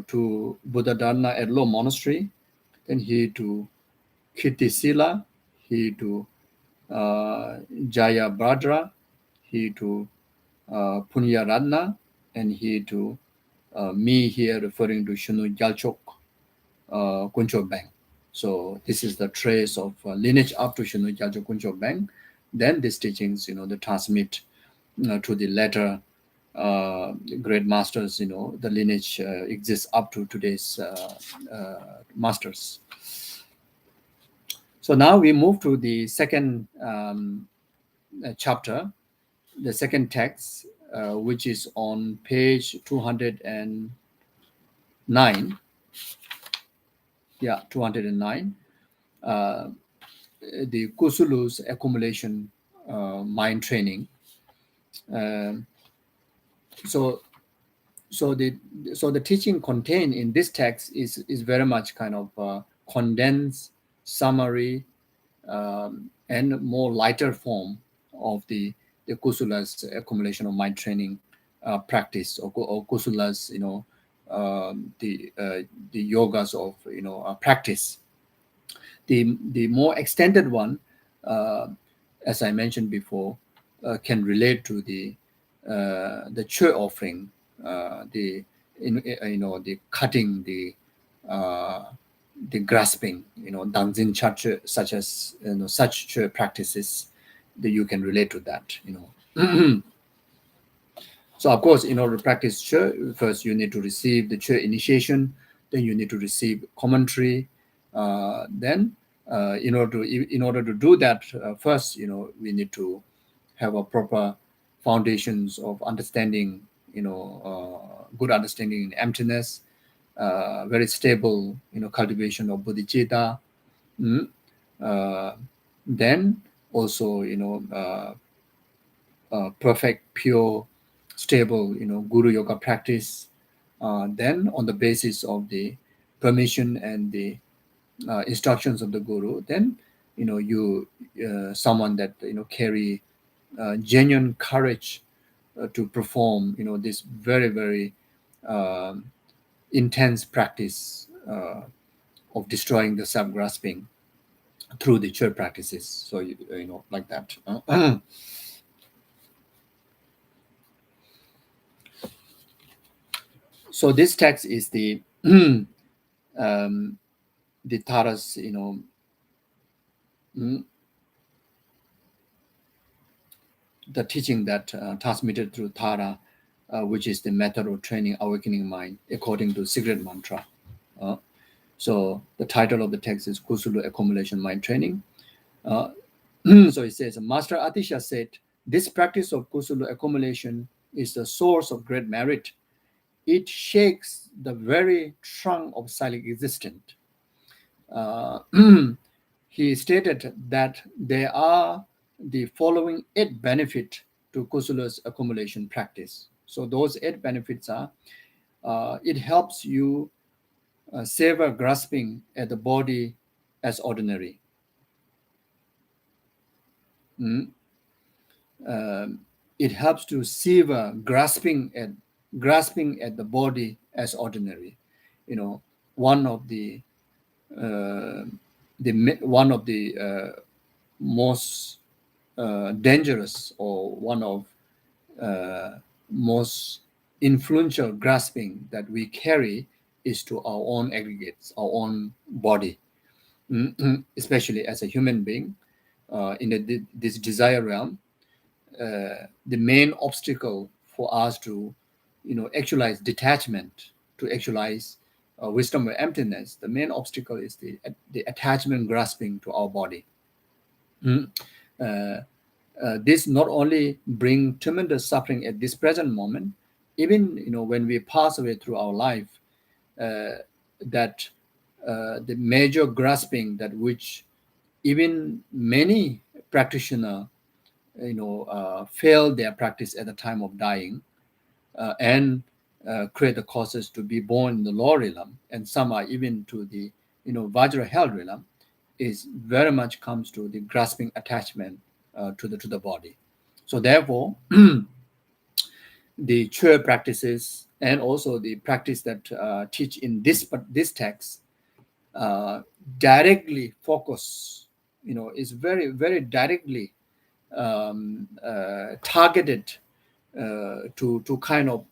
to Buddha Dharna at Lo Monastery, then he to Kittisila, he to Jaya Bhadra, he to Punya Radna, and he to me here referring to Shunu Gyalchok Kuncho Bang. So this is the trace of lineage up to Shunu Gyalchok Kuncho Bang. Then these teachings, they transmit to the latter great masters. The lineage exists up to today's masters. So now we move to the second chapter, the second text, which is on page 209. Yeah, 209. The Kusulu's accumulation mind training. So the teaching contained in this text is very much kind of condensed summary and more lighter form of the Kusula's accumulation of mind training practice, or Kusula's the yogas of practice. The more extended one, as I mentioned before, can relate to the chur offering, the cutting, the grasping, danzin chur, such as such chur practices, that you can relate to that. So of course, in order to practice chur, first you need to receive the chur initiation, then you need to receive commentary, then in order to do that, first we need to have a proper foundations of understanding, good understanding in emptiness, very stable cultivation of bodhicitta, then also perfect, pure, stable guru yoga practice, then on the basis of the permission and the instructions of the guru, then you someone that carry genuine courage to perform this very, very intense practice of destroying the self-grasping through the chur practices. So like that. So this text is the Tara's the teaching that transmitted through Tara, which is the method of training awakening mind according to secret mantra. So the title of the text is Kusulu Accumulation Mind Training. So it says, Master Atisha said, this practice of Kusulu accumulation is the source of great merit. It shakes the very trunk of silent existence. He stated that there are the following 8 benefits to Kusula's accumulation practice. So those 8 benefits are, it helps you savor grasping at the body as ordinary. It helps to savor grasping at grasping at the body as ordinary. One of the one of the most dangerous, or one of most influential grasping that we carry is to our own aggregates, our own body, especially as a human being in this desire realm. The main obstacle for us to, actualize detachment, to actualize wisdom or emptiness, the main obstacle is the attachment grasping to our body. This not only bring tremendous suffering at this present moment, even when we pass away through our life, that the major grasping that which even many practitioners fail their practice at the time of dying, and create the causes to be born in the lower realm, and some are even to the Vajra hell realm, is very much comes to the grasping attachment to the body. So therefore, the Chö practices and also the practice that teach in this text directly focus, is very, very directly targeted to kind of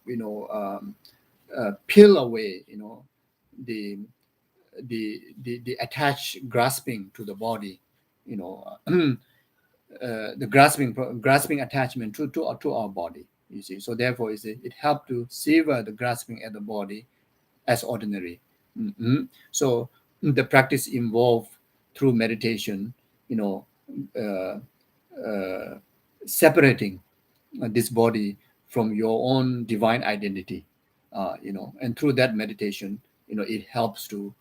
peel away the attached grasping to the body, the grasping attachment to our body, you see. So therefore it helped to sever the grasping at the body as ordinary. So the practice involved through meditation, uh, separating this body from your own divine identity, and through that meditation, it helps to,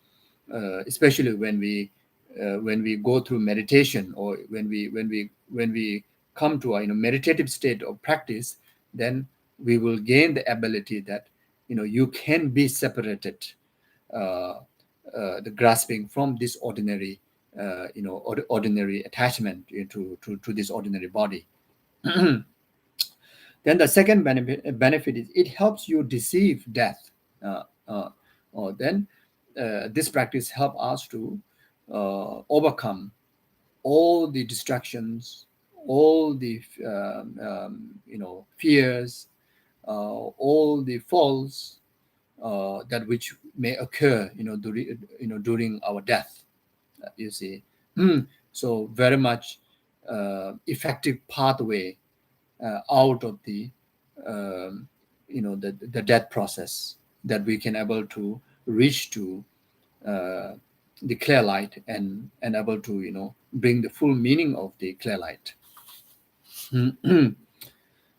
especially when we go through meditation, or when we come to a meditative state of practice, then we will gain the ability that you can be separated, the grasping from this ordinary, ordinary attachment to this ordinary body. Then the second benefit is it helps you deceive death. Then this practice help us to overcome all the distractions, all the fears, all the faults that which may occur, during our death. You see, so very much effective pathway out of the the death process, that we can able to reach to the clear light, and able to bring the full meaning of the clear light.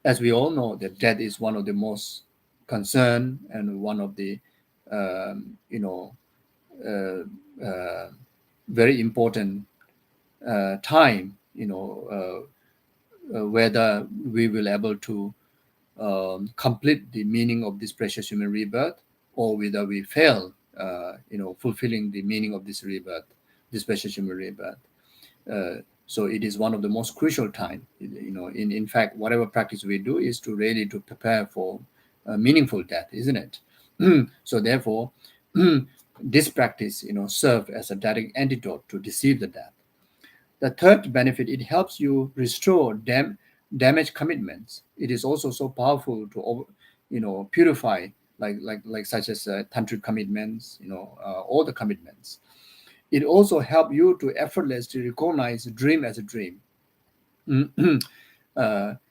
As we all know, that death is one of the most concern and one of the very important time, whether we will able to complete the meaning of this precious human rebirth, or whether we fail fulfilling the meaning of this rebirth, this precious human rebirth. So it is one of the most crucial time. In fact, whatever practice we do is to really to prepare for meaningful death, isn't it? So therefore, this practice serve as a direct antidote to deceive the death. The third benefit, it helps you restore damaged commitments. It is also so powerful to purify, like such as tantric commitments, all the commitments. It also helps you to effortlessly recognize dream as a dream.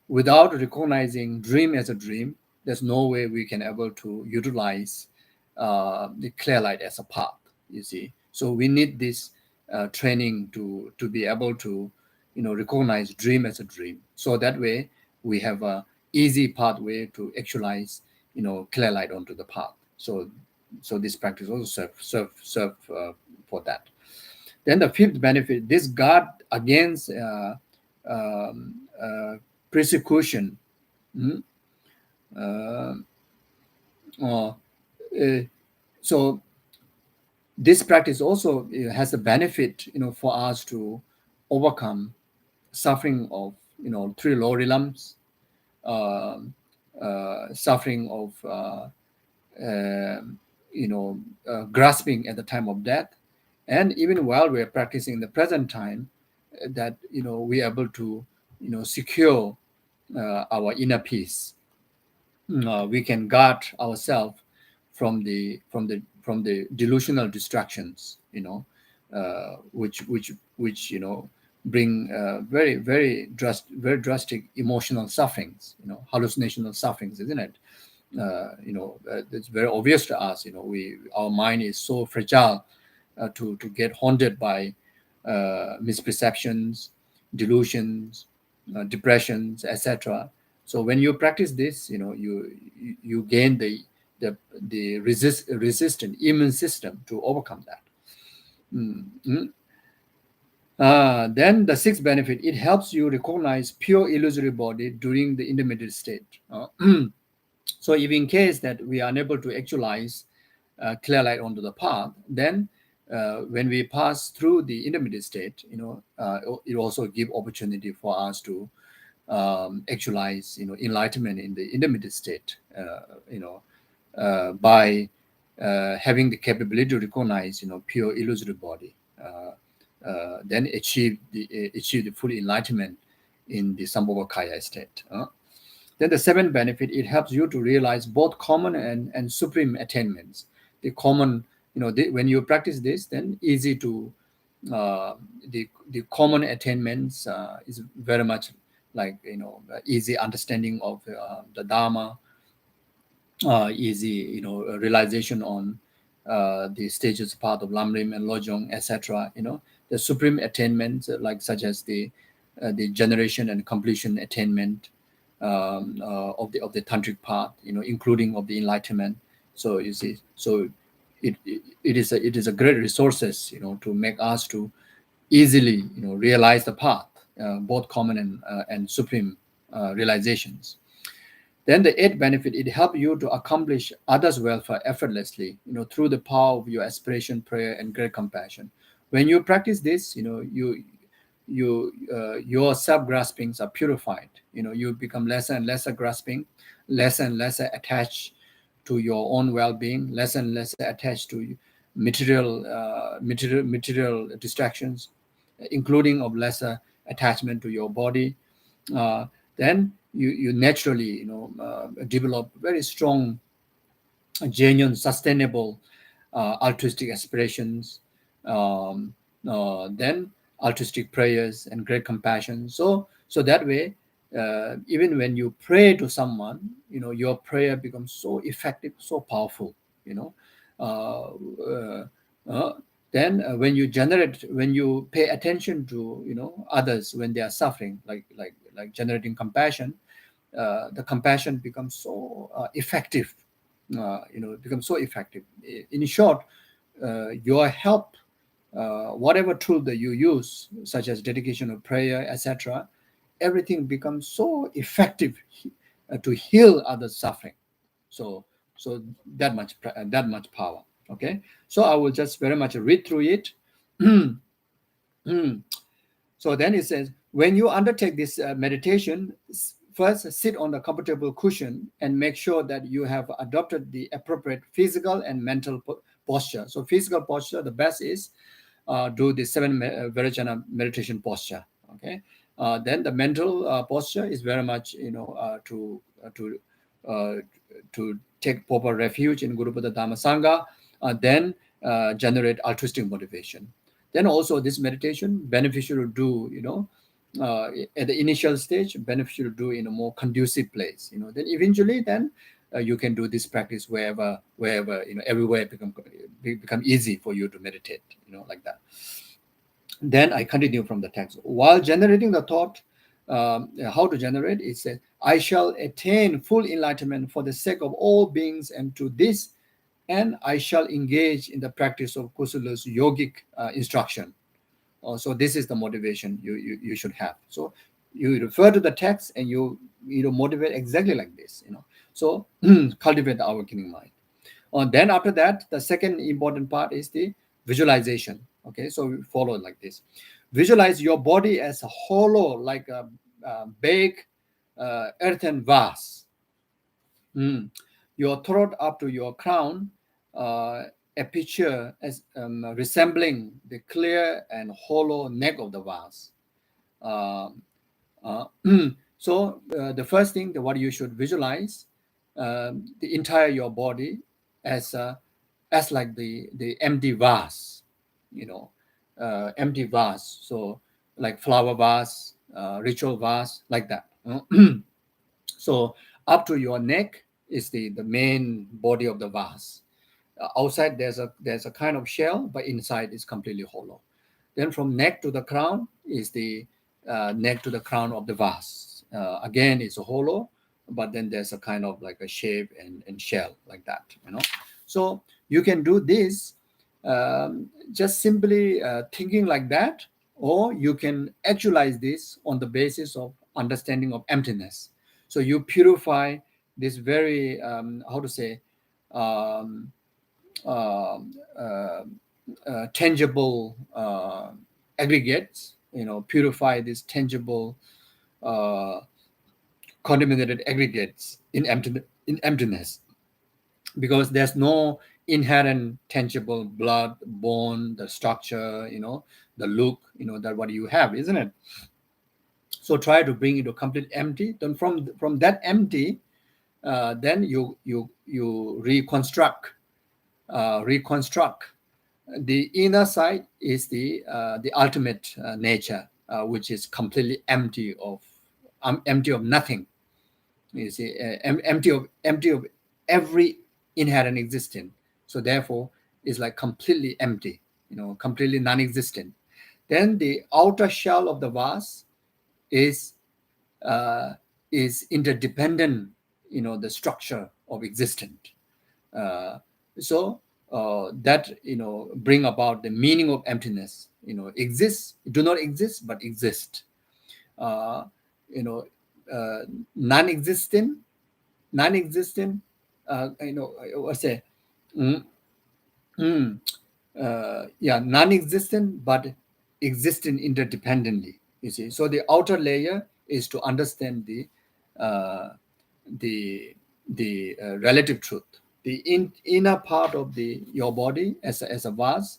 Without recognizing dream as a dream, there's no way we can able to utilize the clear light as a path, you see. So we need this training to be able to recognize dream as a dream, so that way we have a easy pathway to actualize clear light onto the path. So this practice also serve for that. Then the fifth benefit, this guard against persecution. So this practice also has the benefit, for us to overcome suffering of three lower realms, suffering of grasping at the time of death, and even while we are practicing in the present time, that we are able to secure our inner peace. We can guard ourselves from the delusional distractions, which bring very drastic emotional sufferings, hallucinational sufferings, isn't it? It's very obvious to us. Our mind is so fragile to get haunted by misperceptions, delusions, depressions, etc. So when you practice this, you gain the resistant immune system to overcome that. Then the sixth benefit, it helps you recognize pure illusory body during the intermediate state. So if in case that we are unable to actualize clear light onto the path, then when we pass through the intermediate state, it also give opportunity for us to actualize, enlightenment in the intermediate state, by having the capability to recognize, pure illusory body, then achieve the full enlightenment in the Sambhogakaya state. Then the seventh benefit, it helps you to realize both common and supreme attainments. The common, when you practice this, then easy to, the common attainments is very much like, easy understanding of the Dharma, easy, realization on the stages path of Lamrim and Lojong, etc. The supreme attainments, like such as the generation and completion attainment, of the tantric path, including of the enlightenment. So you see, so it is a great resources, to make us to easily, realize the path, both common and supreme realizations. Then the eighth benefit, it helps you to accomplish others' welfare effortlessly, through the power of your aspiration, prayer, and great compassion. When you practice this, your self-graspings are purified. You become lesser and lesser grasping, lesser and lesser attached to your own well-being, lesser and lesser attached to material distractions, including of lesser attachment to your body. Then you naturally develop very strong, genuine, sustainable altruistic aspirations, then altruistic prayers and great compassion. So that way, even when you pray to someone, your prayer becomes so effective, so powerful. Then when you pay attention to others when they are suffering, like generating compassion, the compassion becomes so effective. Becomes so effective. In short, your help, whatever tool that you use, such as dedication of prayer, etc., everything becomes so effective to heal others' suffering. So that much power. Okay, so I will just very much read through it. So then it says, when you undertake this meditation, first sit on the comfortable cushion and make sure that you have adopted the appropriate physical and mental posture. So physical posture, the best is do the 7 Vajrayana meditation posture. Okay, then the mental posture is very much to take proper refuge in Guru Buddha Dhamma Sangha, then generate altruistic motivation. Then also this meditation beneficial to do, at the initial stage, beneficial to do in a more conducive place. Then eventually, then you can do this practice wherever everywhere become easy for you to meditate. Like that. Then I continue from the text. While generating the thought, how to generate? It says, I shall attain full enlightenment for the sake of all beings, and to this, and I shall engage in the practice of Kusulu's yogic instruction. So this is the motivation you should have. So you refer to the text and you motivate exactly like this. So cultivate the awakening mind. Then after that, the second important part is the visualization. Okay, so we follow it like this. Visualize your body as a hollow, like a big earthen vase. Your throat up to your crown, a picture as resembling the clear and hollow neck of the vase. Um, uh, so the first thing, what you should visualize, the entire your body as like the empty vase, empty vase. So like flower vase, ritual vase, like that. So up to your neck is the main body of the vase. Outside there's a kind of shell, but inside is completely hollow. Then from neck to the crown is the neck to the crown of the vase. Again, it's a hollow, but then there's a kind of like a shape and shell like that. So you can do this just simply thinking like that, or you can actualize this on the basis of understanding of emptiness. So you purify this very how to say um, um, uh, tangible aggregates, purify these tangible uh, contaminated aggregates in emptiness, because there's no inherent tangible blood, bone, the structure, the look, that what you have, isn't it? So try to bring it to complete empty. Then from that empty, then you reconstruct. The inner side is the ultimate nature, which is completely empty of nothing. You see, empty of every inherent existence. So therefore, it's like completely empty, completely non-existent. Then the outer shell of the vase is uh, interdependent, the structure of existence. Uh, so that bring about the meaning of emptiness. Exists, do not exist, but exist. Uh, you know, uh, non-existent, non-existent. I say, mm, non-existent but existent interdependently. You see, so the outer layer is to understand uh, the relative truth. The inner part of your body as a vase,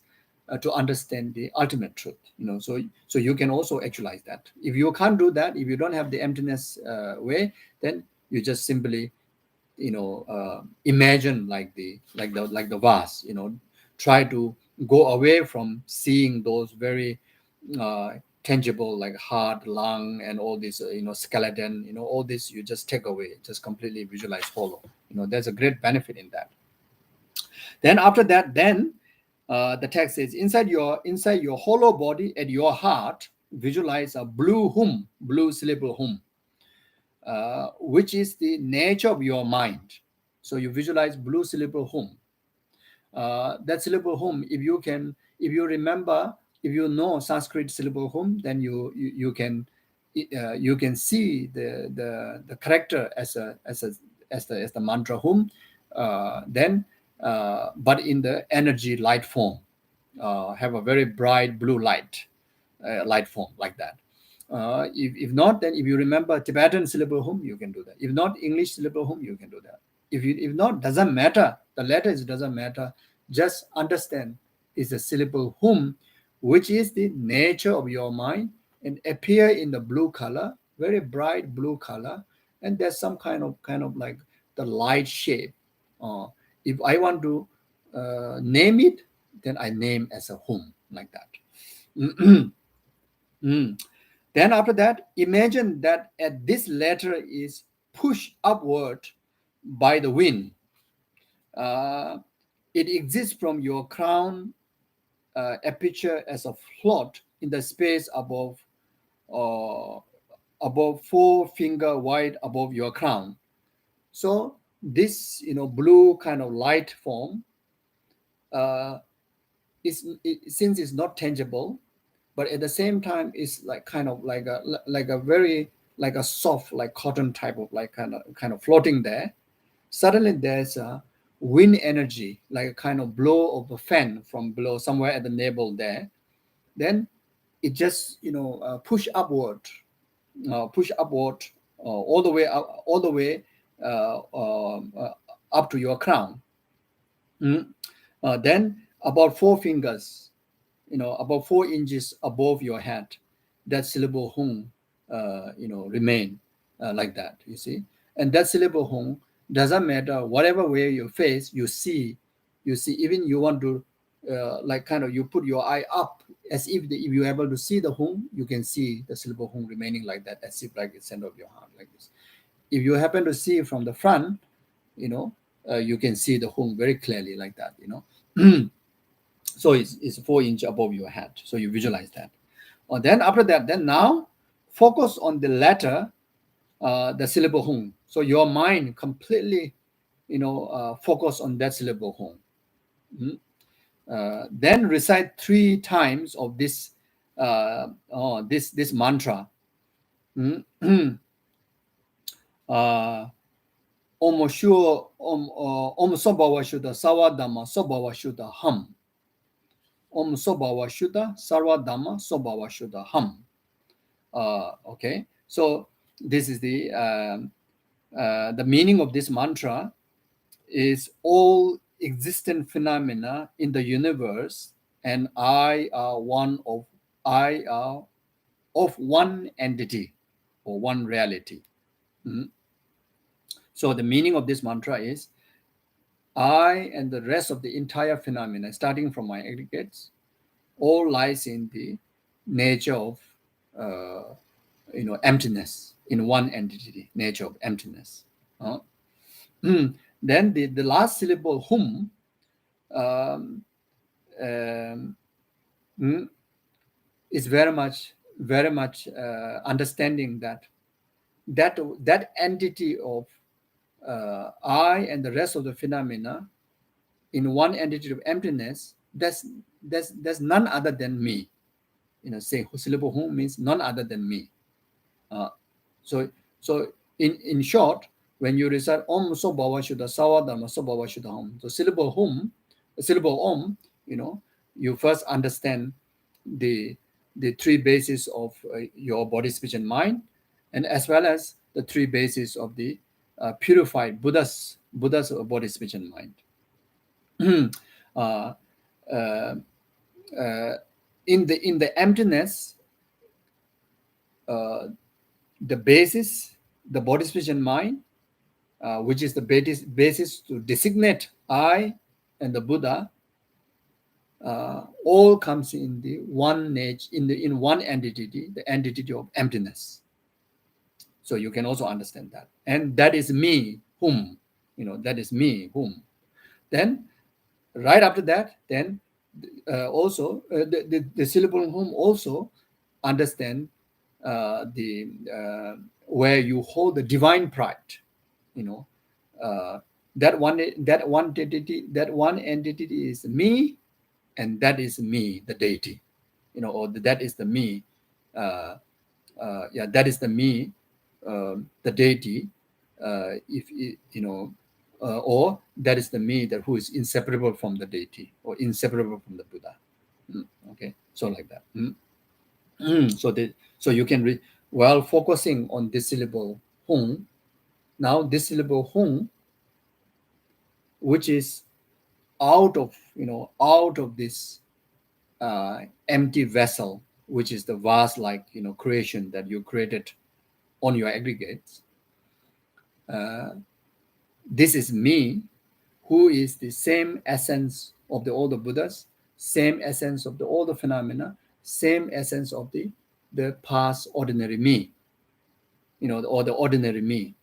to understand the ultimate truth. So you can also actualize that. If you can't do that, if you don't have the emptiness way, then you just simply imagine like the vase. Try to go away from seeing those very uh, tangible, like heart, lung, and all this skeleton, all this you just take away, just completely visualize hollow. There's a great benefit in that. Then after that, then the text says, inside your hollow body at your heart, visualize a blue hum, blue syllable hum, which is the nature of your mind. So you visualize blue syllable hum. That syllable hum, if you remember, if you know Sanskrit syllable hum, then you can see the character as the mantra hum, then but in the energy light form, have a very bright blue light form like that. If not, then if you remember Tibetan syllable hum, you can do that. If not English syllable hum, you can do that. If not, doesn't matter. The letters doesn't matter. Just understand it's a syllable hum, which is the nature of your mind, and appear in the blue color, very bright blue color, and there's some kind of like the light shape. If I want to name it, then I name as a hum like that. Mm. Then after that, imagine that at this letter is pushed upward by the wind. Uh, it exists from your crown aperture as a float in the space uh, above 4 finger wide above your crown. So this blue kind of light form uh, since it's not tangible, but at the same time it's like kind of like a very like a soft like cotton type of like kind of floating there. Suddenly there's a wind energy, like a kind of blow of a fan from below somewhere at the navel there. Then it just push upward all the way up, all the way up to your crown. Then about 4 fingers, about 4 inches above your head, that syllable hung, remain like that, you see. And that syllable hung doesn't matter, whatever way you face, you see, even you want to, you put your eye up, as if you're able to see the hung, you can see the syllable hung remaining like that, as if like the center of your heart, like this. If you happen to see from the front, you can see the hung very clearly like that, So it's 4 inches above your head. So you visualize that. Then after that, then now focus on the letter, the syllable hung. So your mind completely, focus on that syllable hung. Then recite 3 times of this this mantra. Om Shua Om Sobhava Shuddha Sawa Dhamma Sobhava Shuddha Ham. Om Sobhava Shuddha Sarva Dhamma Sobhava Shuddha Ham. Okay, so this is the meaning of this mantra is all existent phenomena in the universe, and I are of one entity or one reality. So the meaning of this mantra is, I and the rest of the entire phenomena, starting from my aggregates, all lies in the nature of emptiness, in one entity, nature of emptiness. Then the last syllable hum is very much understanding that entity of I and the rest of the phenomena in one entity of emptiness, that's none other than me. Saying syllable hum means none other than me. So in short, when you recite Om Sobhava Shuddha Sawa Dhamma Sobhava Shuddha Om, so syllable Om, you first understand the 3 bases of your body, speech, and mind, and as well as the 3 bases of the purified Buddha's body, speech, and mind. In the emptiness, the basis, the body, speech, and mind, which is the basis to designate I and the Buddha, all comes in the one nature, in one entity, the entity of emptiness. So you can also understand that, and that is me, whom, that is me, whom. Then right after that, then also the syllable whom also understand where you hold the divine pride, that one entity is me, and that is me, the deity, or that is the me, that is the me, the deity, or that is the me that who is inseparable from the deity or inseparable from the Buddha. Okay, so like that. So you can while focusing on this syllable hung. Now this syllable hung, which is out of this empty vessel, which is the vast creation that you created on your aggregates. This is me, who is the same essence of all the Buddhas, same essence of all the phenomena, same essence of the past ordinary me, or the ordinary me,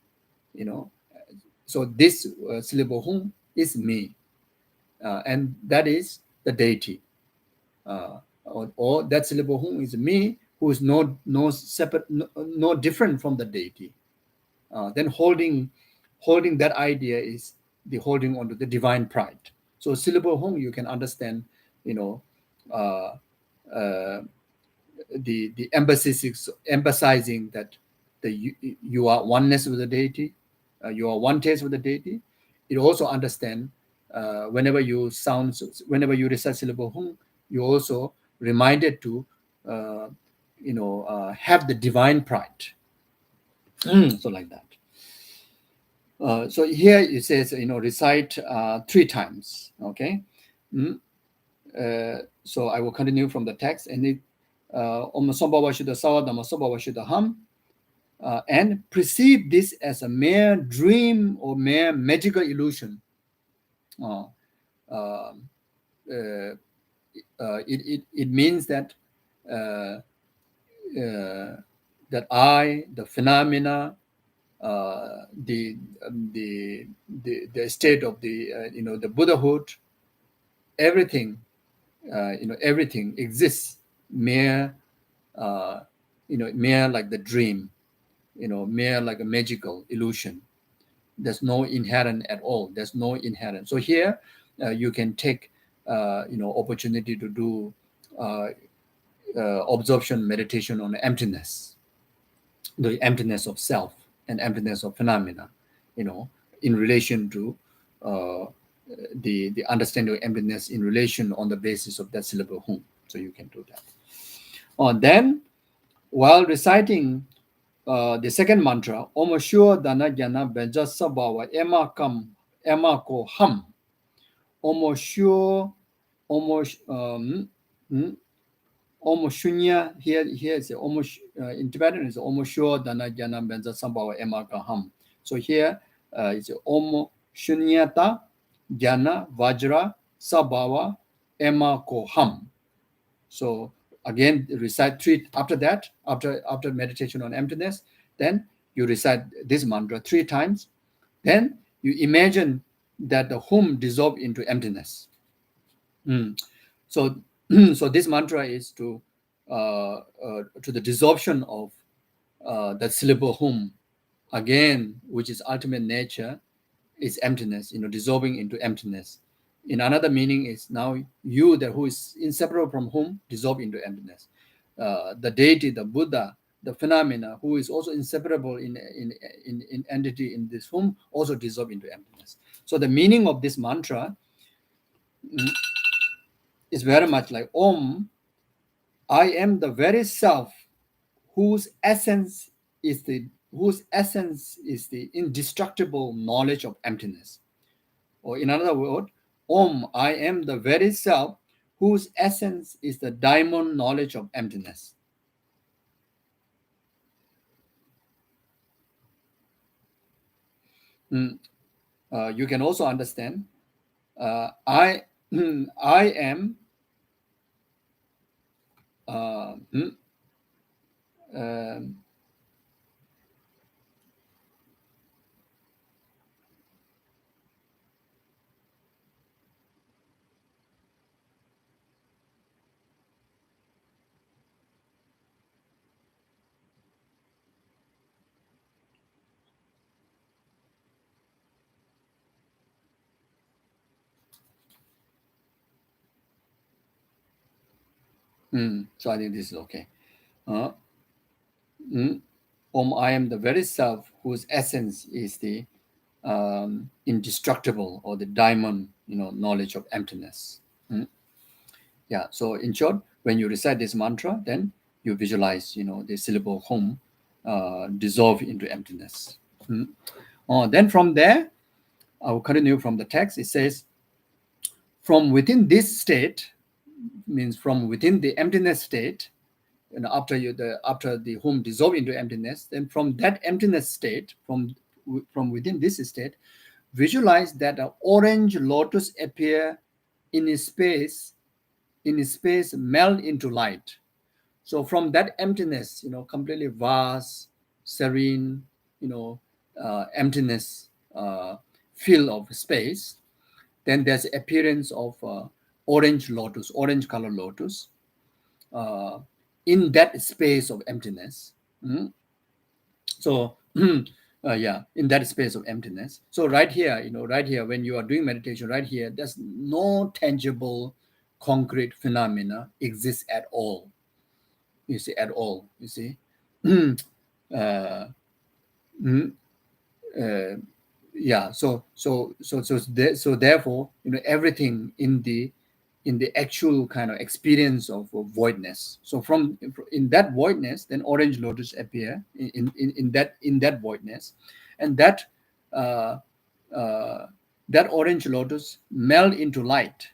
So this syllable hung is me, and that is the deity. Or that syllable hung is me, who is no separate, no different from the deity. Then holding that idea is the holding onto the divine pride. So syllable hung, you can understand, the emphasizing that you are oneness with the deity, you are one taste with the deity. It also understand whenever you recite syllable hung, you also reminded to have the divine pride. So like that. So here it says, recite 3 times. Okay. So I will continue from the text. And it Om Sambhava Shuddha Sawadama Sambhava Shuddha Ham, and perceive this as a mere dream or mere magical illusion. It means that that I, the phenomena, the state of the the Buddhahood, everything everything exists mere mere like the dream, mere like a magical illusion. There's no inherent at all. There's no inherent. So here you can take opportunity to do absorption meditation on emptiness, the emptiness of self and emptiness of phenomena, in relation to the understanding of emptiness in relation on the basis of that syllable hum. So you can do that. Then, while reciting the second mantra, Om Shur Dana Jnana Benja Sabhava Ema Kam Ema Ko Ham. Om Shur Om Shunya, here is in Tibetan is Om Shur Dana Jnana Benja Sabhava Ema Ka Ham. So here it's Om Shunyata Jnana Vajra Sabhava Ema Ko Ham. So again, recite 3 after that, after meditation on emptiness, then you recite this mantra 3 times. Then you imagine that the hum dissolve into emptiness. So this mantra is to the dissolving of that syllable hum, again, which is ultimate nature, is emptiness, dissolving into emptiness. In another meaning is now you, that who is inseparable from whom, dissolve into emptiness. The deity, the Buddha, the phenomena, who is also inseparable in entity in this whom, also dissolve into emptiness. So the meaning of this mantra is very much like Om, I am the very self whose essence is the indestructible knowledge of emptiness. Or in another word, Om, I am the very self whose essence is the diamond knowledge of emptiness. You can also understand, I am so I think this is okay. Om, I am the very self whose essence is the indestructible or the diamond, knowledge of emptiness. Yeah. So in short, when you recite this mantra, then you visualize, the syllable hum dissolve into emptiness. Then from there, I will continue from the text. It says, from within this state, means from within the emptiness state, after the hum dissolve into emptiness, then from that emptiness state, from within this state, visualize that an orange lotus appear in space, melt into light. So from that emptiness, completely vast, serene, emptiness, field of space, then there's appearance of orange color lotus in that space of emptiness. So in that space of emptiness. So right here, when you are doing meditation, right here, there's no tangible, concrete phenomena exists at all. You see, at all. You see, yeah. So therefore, everything in the actual kind of experience of voidness. So in that voidness, then orange lotus appear in that voidness, and that that orange lotus melt into light,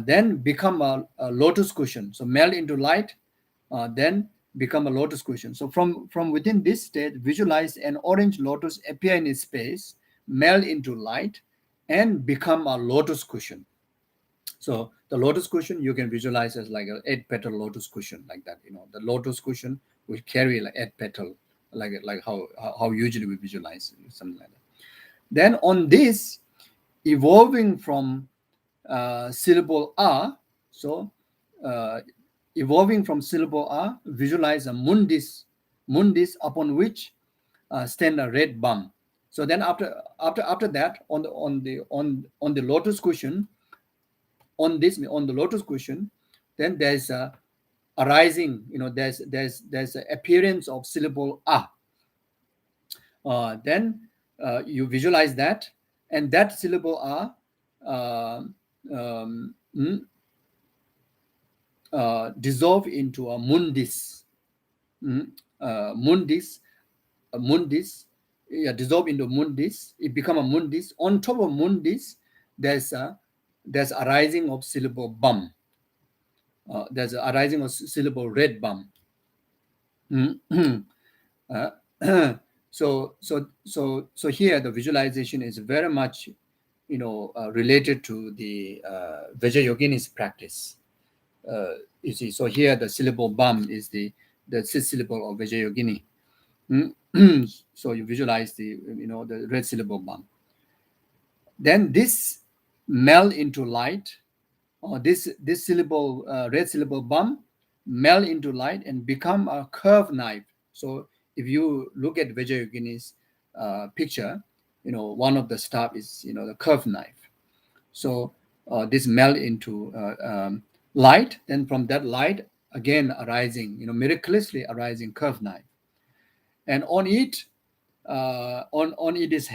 then become a lotus cushion. So melt into light, then become a lotus cushion. So from within this state, visualize an orange lotus appear in its space, melt into light, and become a lotus cushion. So the lotus cushion you can visualize as like an 8-petal lotus cushion, like that. The lotus cushion will carry like 8 petal, like how usually we visualize something like that. Then on this, evolving from syllable A, so evolving from syllable A, visualize a mundis upon which stand a red bum. So then after that, on the lotus cushion, on the lotus cushion, then there's a arising, there's an appearance of syllable A. Then you visualize that, and that syllable A dissolve into a mundis. Mundis, dissolve into mundis. It become a mundis. On top of mundis, there's arising of syllable bum. There's a arising of syllable red bum. So here the visualization is very much, related to the Vajrayogini's practice. You see, so here the syllable bum is the syllable of Vajrayogini. So you visualize the red syllable bum. Then this melt into light, or this syllable red syllable bum melt into light and become a curved knife. So if you look at Vajrayogini's picture, one of the staff is the curved knife. So this melt into light, then from that light again arising, miraculously arising curved knife, and on it, on its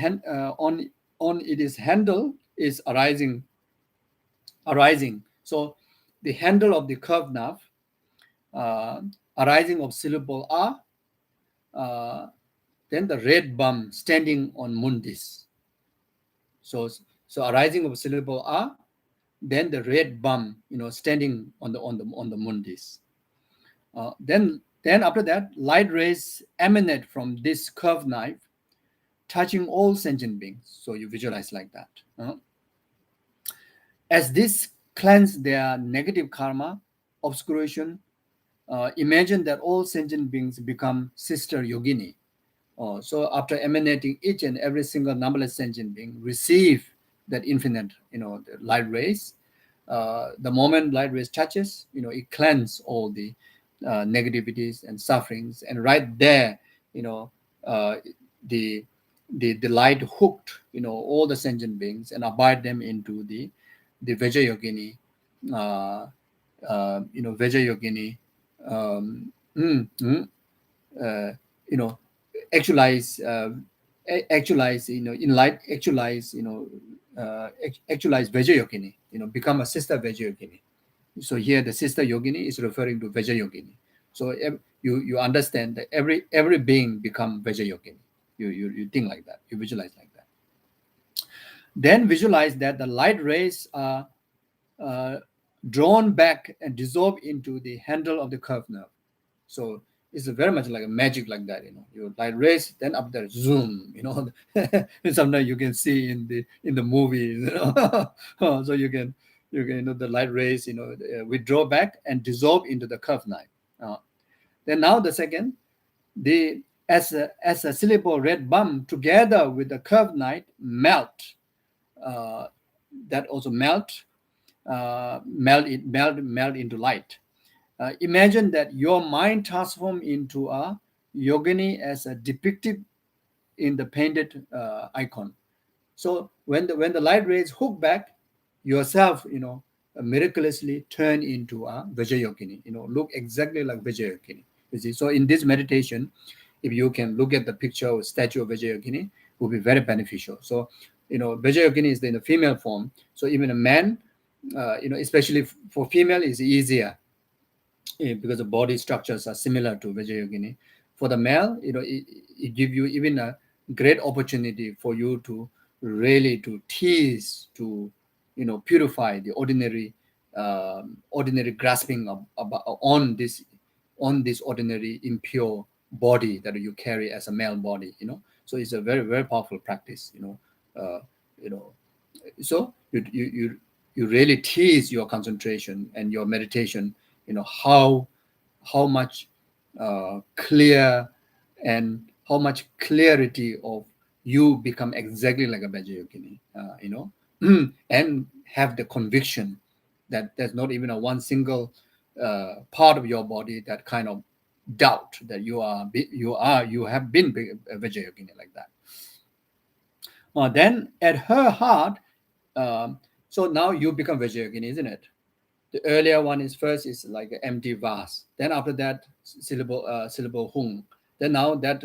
handle is arising. So the handle of the curved knife, arising of syllable A, then the red bum standing on mundis. So arising of syllable A, then the red bum, standing on the mundis. Then after that, light rays emanate from this curved knife, touching all sentient beings. So you visualize like that. As this cleanse their negative karma, obscuration, imagine that all sentient beings become sister yogini. So after emanating, each and every single numberless sentient being receive that infinite, the light rays. The moment light rays touches, it cleanses all the negativities and sufferings, and right there, the light hooked, all the sentient beings and abide them into the Vajrayogini, Vajrayogini, actualize, in light, actualize, actualize Vajrayogini, become a sister Vajrayogini. So here the sister yogini is referring to Vajrayogini. So you understand that every being become Vajrayogini. You think like that, you visualize like that. Then visualize that the light rays are drawn back and dissolve into the handle of the curved nerve. So it's very much like a magic like that, you light rays, then up there, zoom, sometimes you can see in the movies, so you can the light rays, withdraw back and dissolve into the curved knife. Then now the second, as a syllable red bum together with the curved knife melt, that also melt into light. Imagine that your mind transforms into a yogini as a depicted in the painted icon. So when the light rays hook back, yourself, miraculously turn into a Vajrayogini, look exactly like Vajrayogini. You see, so in this meditation, if you can look at the picture or statue of Vajrayogini, will be very beneficial. So, Vajrayogini is in the female form. So even a man, especially for female, is easier because the body structures are similar to Vajrayogini. For the male, it give you even great opportunity for you to really to tease, to purify the ordinary grasping on this ordinary impure body that you carry as a male body. So it's a very, very powerful practice. Uh, you know so you really tease your concentration and your meditation. How much clear and how much clarity of you become exactly like a Vajrayogini, and have the conviction that there's not even a one single part of your body that kind of doubt that you have been a Vajrayogini like that. Then at her heart, so now you become Vajrayogini, isn't it? The earlier one is first is like an empty vase. Then after that, syllable hung. Then now that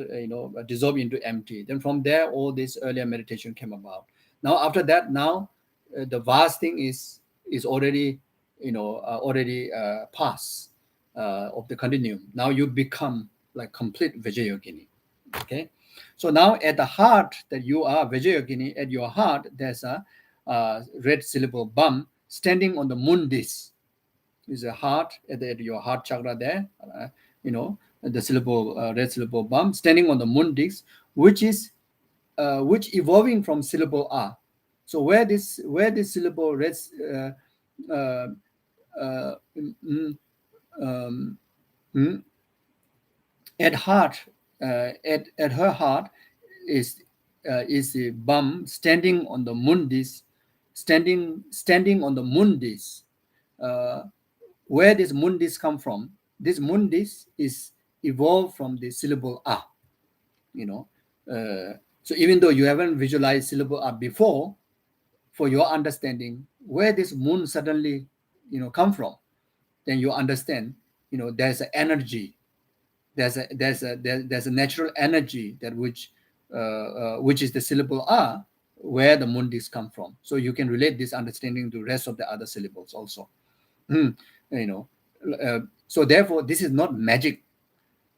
dissolve into empty. Then from there, all this earlier meditation came about. Now after that, now the vase thing is already already past of the continuum. Now you become like complete Vajrayogini. Okay, so now at the heart that you are Vajrayogini, at your heart there's a red syllable bum standing on the mundis. Is a heart at your heart chakra there, the syllable red syllable bum standing on the mundis, which evolving from syllable a. So where this syllable red uh, uh, mm, um, mm, at heart at her heart is the bum standing on the mundis, standing on the mundis. Where this mundis come from? This mundis is evolved from the syllable a. So even though you haven't visualized syllable a before, for your understanding, where this moon suddenly come from, then you understand there's an energy, there's a natural energy that which is the syllable a, where the mundis come from. So you can relate this understanding to the rest of the other syllables also. So therefore this is not magic.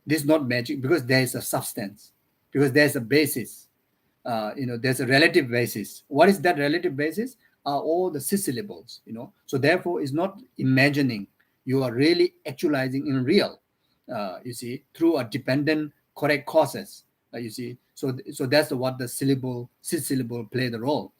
This is not magic because there is a substance, because there's a basis. There's a relative basis. What is that relative basis? Are all the 6 syllables. So therefore it's not imagining. You are really actualizing in real, you see, through a dependent correct causes, you see. So that's what the 6 syllable play the role.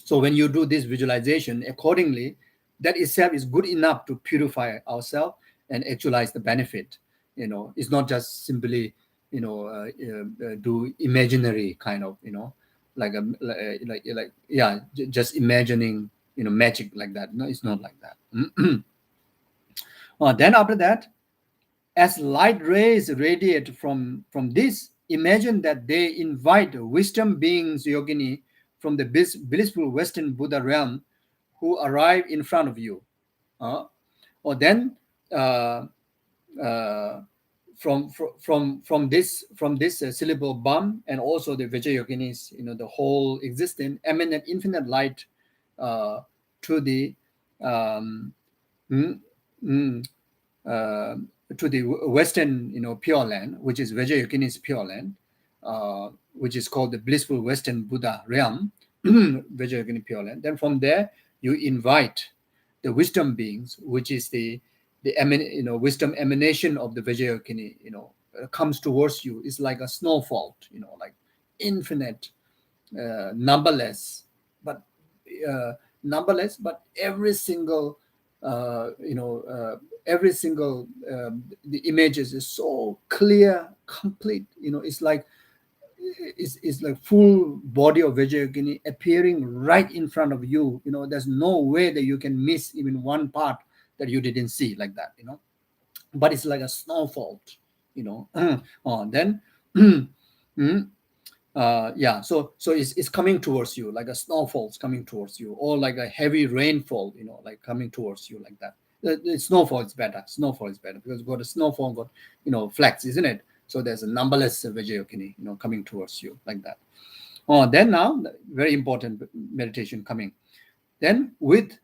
So when you do this visualization accordingly, that itself is good enough to purify ourselves and actualize the benefit. It's not just simply do imaginary kind of just imagining magic like that. No, it's not like that. Then after that, as light rays radiate from this, imagine that they invite wisdom beings, Yogini, from the blissful Western Buddha realm, who arrive in front of you. Or then from this syllable bum, and also the Vajrayoginis, the whole existence emanate infinite light to the to the Western Pure Land, which is Vajrayogini's Pure Land, which is called the blissful Western Buddha realm, Vajrayogini Pure Land. Then from there you invite the wisdom beings, which is the wisdom emanation of the Vajrayogini, comes towards you. It's like a snowfall, like infinite, numberless, but every single the images is so clear, complete. It's like full body of Vajrayogini appearing right in front of you. There's no way that you can miss even one part that you didn't see like that. But it's like a snowfall. Then so it's coming towards you like a snowfall's coming towards you, or like a heavy rainfall, like coming towards you like that. The snowfall is better because got a snowfall, got flags, isn't it? So there's a numberless Vajrayogini coming towards you like that. Then now very important meditation coming. Then with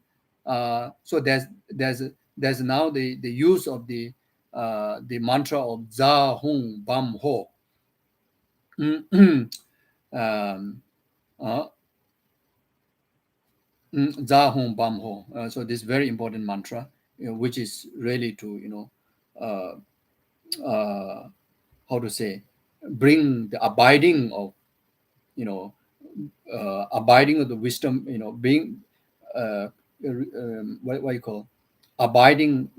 so there's now the use of the mantra of Za Hung Bam Ho. Za Hong Bam Ho. So this very important mantra, which is really to how to say, bring the abiding of abiding of the wisdom, being what you call abiding,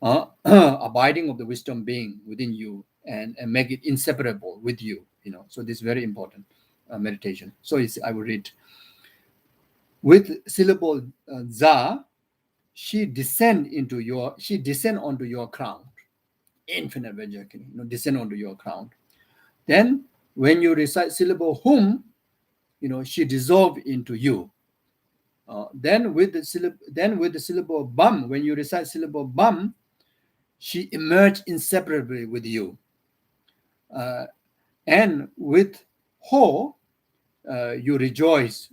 abiding of the wisdom being within you, and make it inseparable with you. So this is very important meditation. So I will read. With syllable za, she descend onto your crown, infinite Vajrayogini, descend onto your crown. Then when you recite syllable hum, she dissolve into you. Then with the syllable bam, when you recite syllable bam, she emerge inseparably with you. And with ho, you rejoice.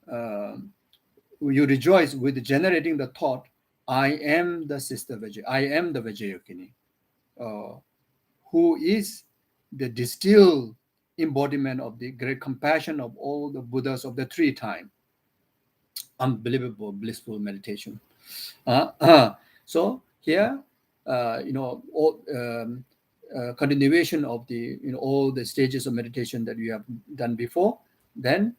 You rejoice with generating the thought, I am the sister Vajrayogini, I am the Vajrayogini, who is the distilled embodiment of the great compassion of all the Buddhas of the three time. Unbelievable, blissful meditation. So here, continuation of the all the stages of meditation that you have done before. Then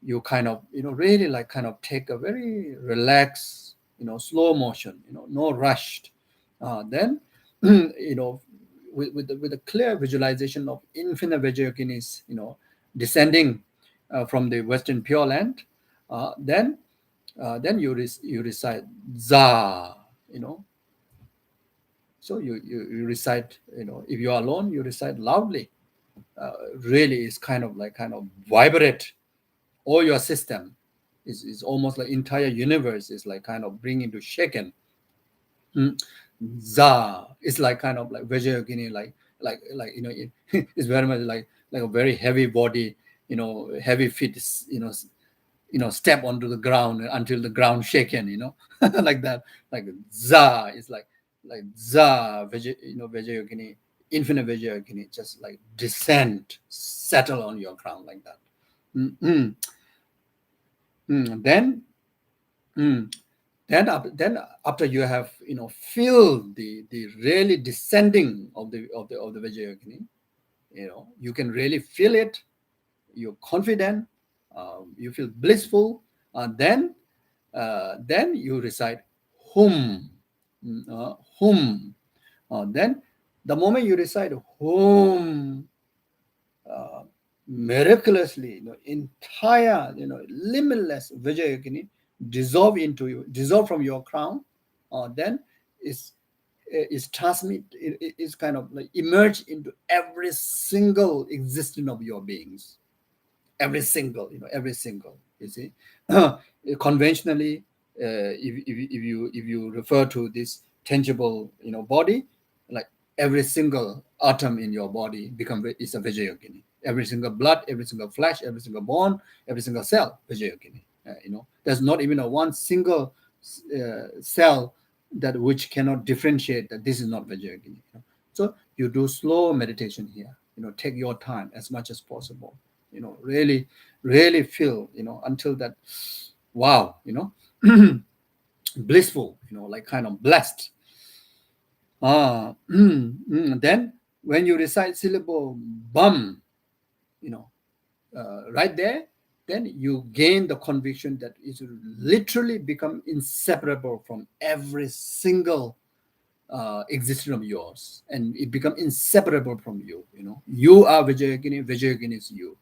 you kind of really like kind of take a very relaxed, slow motion, no rushed. Then with a clear visualization of infinite Vajrayoginis, descending from the Western Pure Land. Then you recite za, so you recite, if you are alone, you recite loudly. Really is kind of vibrate all your system. Is almost like entire universe is like kind of bringing to shaken. Za is like kind of like Vajrayogini, it's very much like a very heavy body, heavy feet, step onto the ground until the ground shaken, like that. Like za is like za, Vajrayogini, infinite Vajrayogini, just like descend, settle on your crown like that. Then after you have feel the really descending of the Vajrayogini, you can really feel it. You're confident. You feel blissful. Then you recite hum. Hum. Then the moment you recite hum, miraculously, entire, limitless Vajrayogini dissolve from your crown. Then is transmit. Is kind of like emerge into every single existence of your beings. Every single. You see, conventionally, if you refer to this tangible, body, like every single atom in your body is a Vajrayogini. Every single blood, every single flesh, every single bone, every single cell, Vajrayogini. There's not even a one single cell that which cannot differentiate that this is not Vajrayogini. So you do slow meditation here. Take your time as much as possible. Really, really feel, until that, wow, blissful, like kind of blessed. Then when you recite syllable bum, right there, then you gain the conviction that it will literally become inseparable from every single existence of yours, and it becomes inseparable from you. You are Vajrayogini, Vajrayogini is you.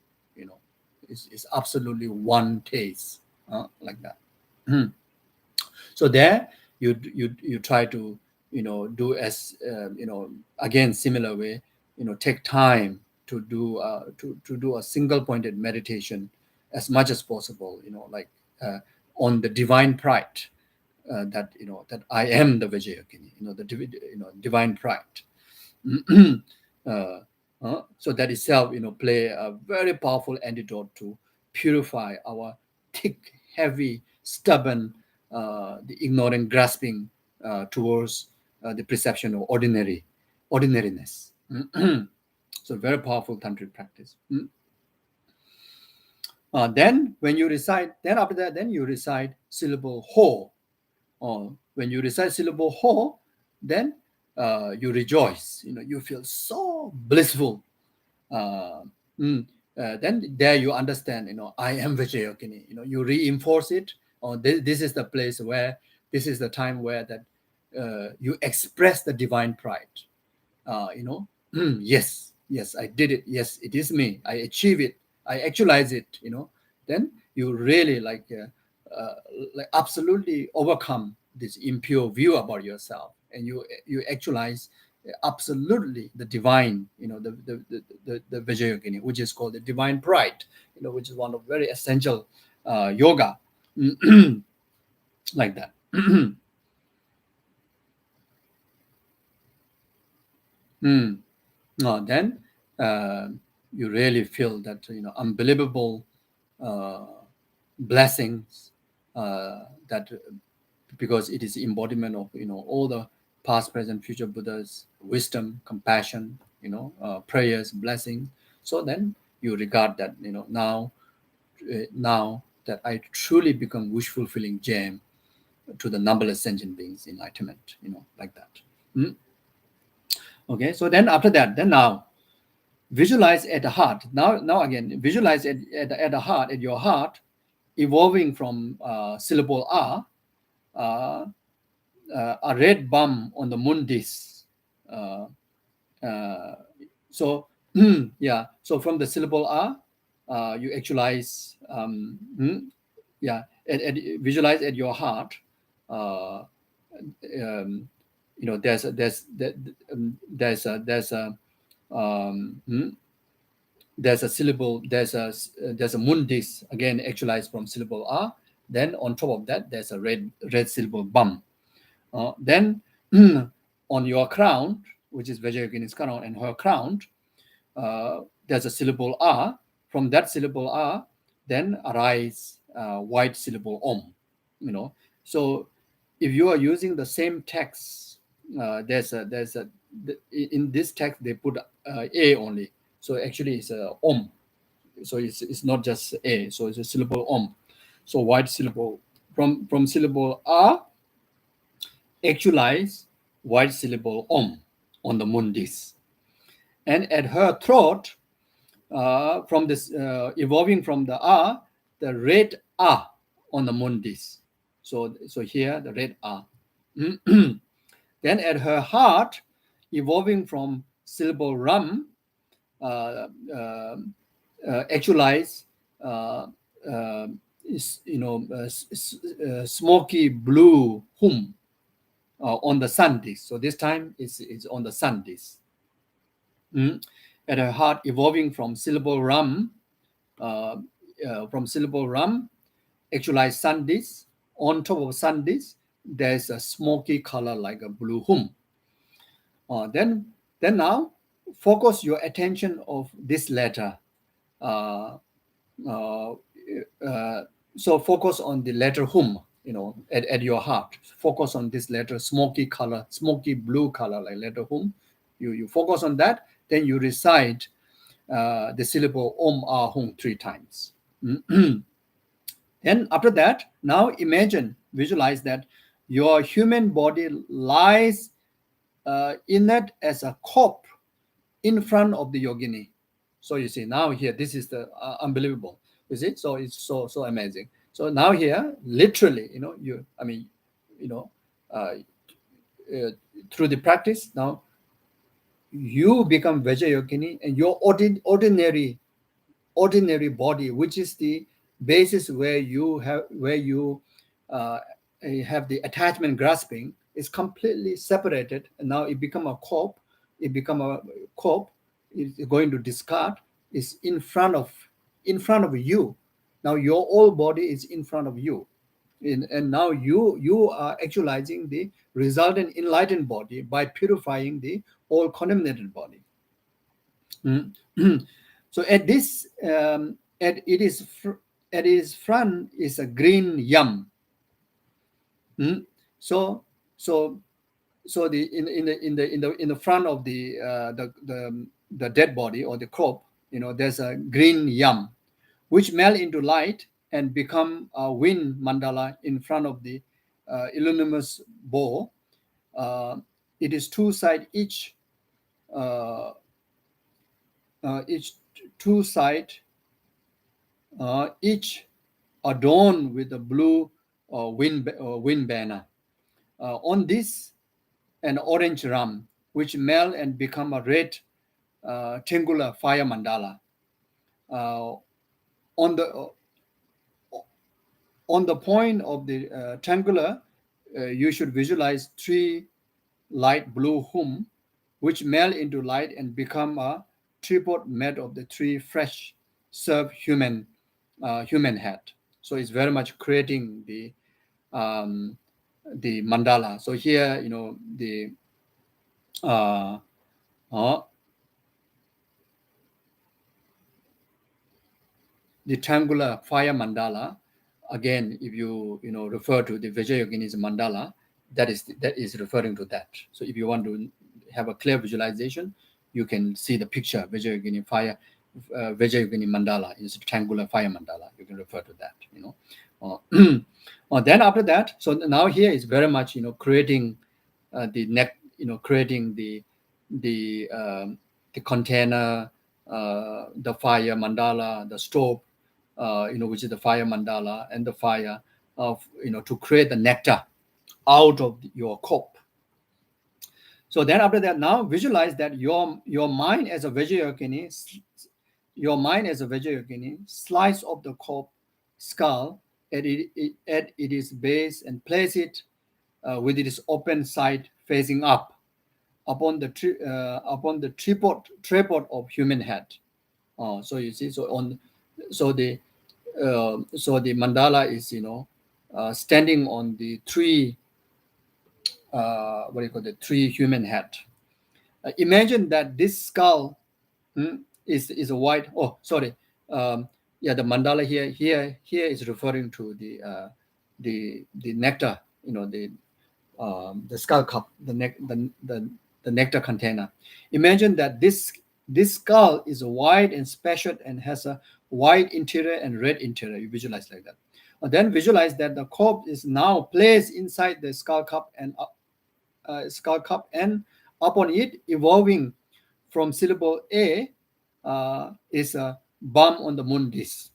It's absolutely one taste, like that. So there you try to do as again similar way, take time to do a single pointed meditation as much as possible, like on the divine pride, that that I am the Vajrayogini, the divine pride. So that itself play a very powerful antidote to purify our thick, heavy, stubborn, the ignorant grasping towards the perception of ordinariness. So very powerful tantric practice. Then when you recite, then after that, then you recite syllable ho. Or when you recite syllable ho, then you rejoice. You feel so blissful. Then there you understand. I am Vijayogini. You reinforce it. Or this is the place where, this is the time where that you express the divine pride. Yes, I did it. Yes, it is me. I achieve it. I actualize it. Then you really like absolutely overcome this impure view about yourself, and you actualize absolutely the divine. The Vijayogini, which is called the divine pride. Which is one of very essential yoga, like that. Then you really feel that unbelievable blessings, that because it is embodiment of all the past, present, future Buddhas, wisdom, compassion, prayers, blessings. So then you regard that now that I truly become wish fulfilling gem to the numberless sentient beings enlightenment, like that. Okay, so then after that, then now visualize at the heart. Now again, visualize at the heart, at your heart, evolving from syllable R, a red bump on the mundis. So yeah, so from the syllable R, you actualize, visualize at your heart. There's a syllable, there's a mundis, again actualized from syllable R. Then on top of that, there's a red syllable bum. Then on your crown, which is Vijayogini's crown, and her crown, there's a syllable R. From that syllable R, then arise white syllable Om. So if you are using the same text, in this text they put A only. So actually it's a Om. So it's not just A. So it's a syllable Om. So white syllable from syllable R, actualize white syllable Om on the mundis. And at her throat, from this evolving from the R, the red A on the mundis. So here the red A. Then at her heart, evolving from syllable Ram, actualize smoky blue Hum on the Sandis. So this time it's on the Sandis. At her heart, evolving from syllable Ram, actualize Sandis. On top of Sandis, there's a smoky color like a blue Hum. Then now focus your attention of this letter. So focus on the letter Hum, at your heart. Focus on this letter, smoky blue color like letter Hum. You focus on that. Then you recite the syllable Om Ah Hum 3 times. Then after that, now visualize that your human body lies in it as a corpse in front of the yogini. So you see now here, this is the unbelievable. You see, so it's so amazing. So now here, literally, through the practice, now you become Vijayogini, and your ordinary body, which is the basis where you have the attachment grasping, is completely separated, and now it become a corpse. It's going to discard. Is in front of you. Now your whole body is in front of you, and now you are actualizing the resultant enlightened body by purifying the all contaminated body. So at this, at its front is a green yam. So the in the front of the dead body or the corpse, there's a green yam, which melt into light and become a wind mandala in front of the illuminous bowl. It is each uh, two side, each adorned with a blue wind banner. On this, an orange ram, which melt and become a red triangular fire mandala. On the point of the triangular, you should visualize 3 light blue hum, which melt into light and become a tripod made of the 3 fresh served human head. So it's very much creating the mandala. So here, the triangular fire mandala. Again, if you refer to the Vajrayoginis mandala, that is referring to that. So if you want to have a clear visualization, you can see the picture Vajrayogini mandala is a triangular fire mandala. You can refer to that. Then after that, so now here is very much creating the neck, creating the container, the fire mandala, the stove, which is the fire mandala, and the fire of to create the nectar out of your cup. So then after that, now visualize that your mind as a Vajrayogini, slice of the cup skull at its base and place it with its open side facing up upon the tripod of human head. So you see, so the mandala is standing on the 3 3 human head. Imagine that this skull is a white. Oh, sorry. The mandala here is referring to the nectar. The skull cup, the nectar container. Imagine that this skull is white and spattered and has a white interior and red interior. You visualize like that. Then visualize that the cup is now placed inside the skull cup and upon it, evolving from syllable A, is a bum on the moon disk.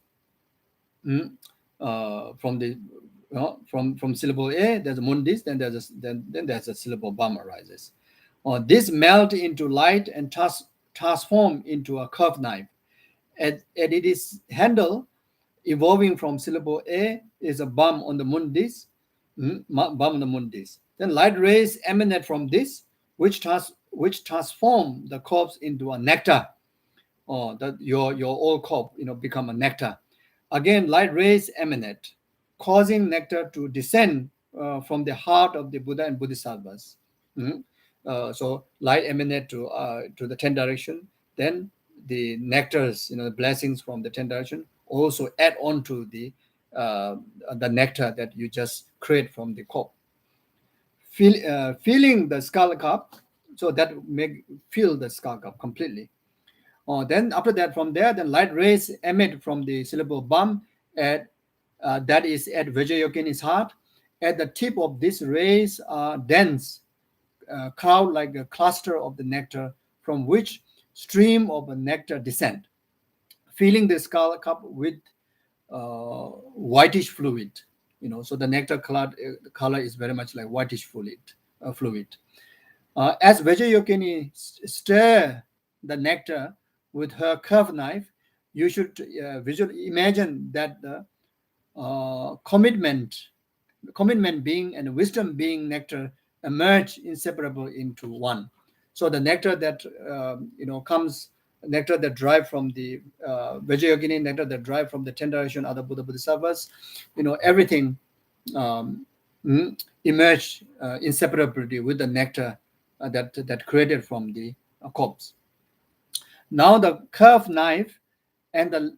From syllable A, there's a moon disk, then there's a syllable bum arises. This melt into light and transform into a curved knife. And it is handle evolving from syllable A is a bum on the moon disk. Bum on the moon disk. Then light rays emanate from this, which transform the corpse into a nectar. That your old corpse, become a nectar. Again, light rays emanate, causing nectar to descend from the heart of the Buddha and Bodhisattvas. So light emanate to the 10 direction. Then the nectars, the blessings from the 10 direction, also add on to the nectar that you just create from the cup. Filling the skull cup, so that fill the skull cup completely. Then after that, from there, the light rays emit from the syllable bum, that is at Vajrayogini's heart. At the tip of these rays are dense cloud like a cluster of the nectar, from which stream of nectar descend, filling the skull cup with whitish fluid. So the nectar color is very much like whitish fluid. As Vajrayogini stir the nectar with her curved knife, you should visually imagine that the commitment being and wisdom being nectar emerge inseparable into one. So the nectar that comes, nectar that derive from the Vajrayogini, nectar that derive from the 10 direction other Buddha Bodhisattvas, everything emerge inseparably with the nectar that created from the corpse. Now the curved knife and the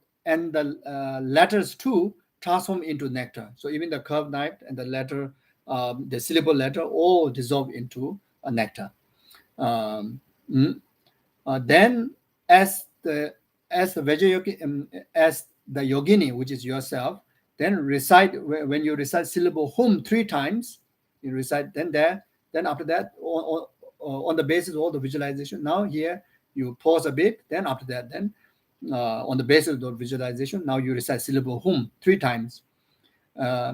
letters too transform into nectar. So even the curved knife and the letter, the syllable letter, all dissolve into a nectar. Then as the as the yogini, which is yourself, then recite, when you recite syllable hum 3 times, you recite, then after that, on the basis of all the visualization, now here you pause a bit, then after that, then on the basis of the visualization, now you recite syllable hum 3 times. A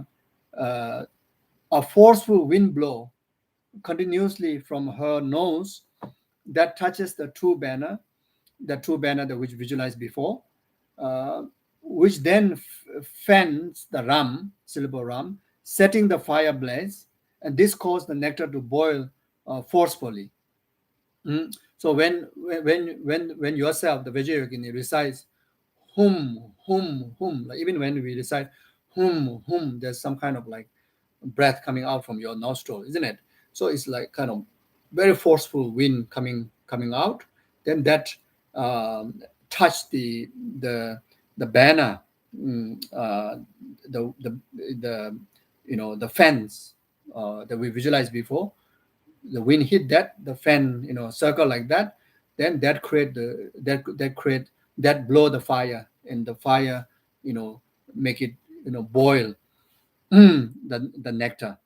forceful wind blow continuously from her nose that touches the true banner that which visualized before, which then fans the ram, syllable ram, setting the fire blaze, and this caused the nectar to boil forcefully. So when yourself, the Vajrayogini, recites hum, hum, hum, like even when we recite hum, hum, there's some kind of like breath coming out from your nostril, isn't it? So it's like kind of very forceful wind coming out. Then that touch the banner, the the fans that we visualized before. The wind hit that, the fan, circle like that. Then that create that blow the fire, and the fire, make it boil the nectar.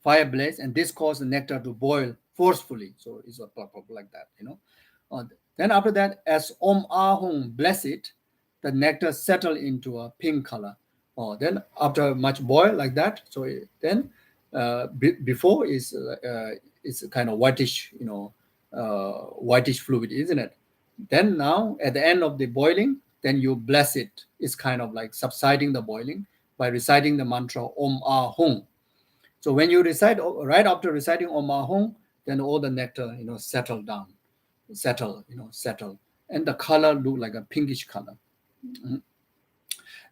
Fire blaze, and this caused the nectar to boil forcefully. So it's a pop like that, then after that, as Om Ahung bless it, the nectar settle into a pink color. Then after much boil like that, so then before is kind of whitish, whitish fluid, isn't it? Then now at the end of the boiling, then you bless it. It's kind of like subsiding the boiling by reciting the mantra Om Ahung. So when you recite, right after reciting Om Ahung, then all the nectar, settle down, settle, and the color look like a pinkish color.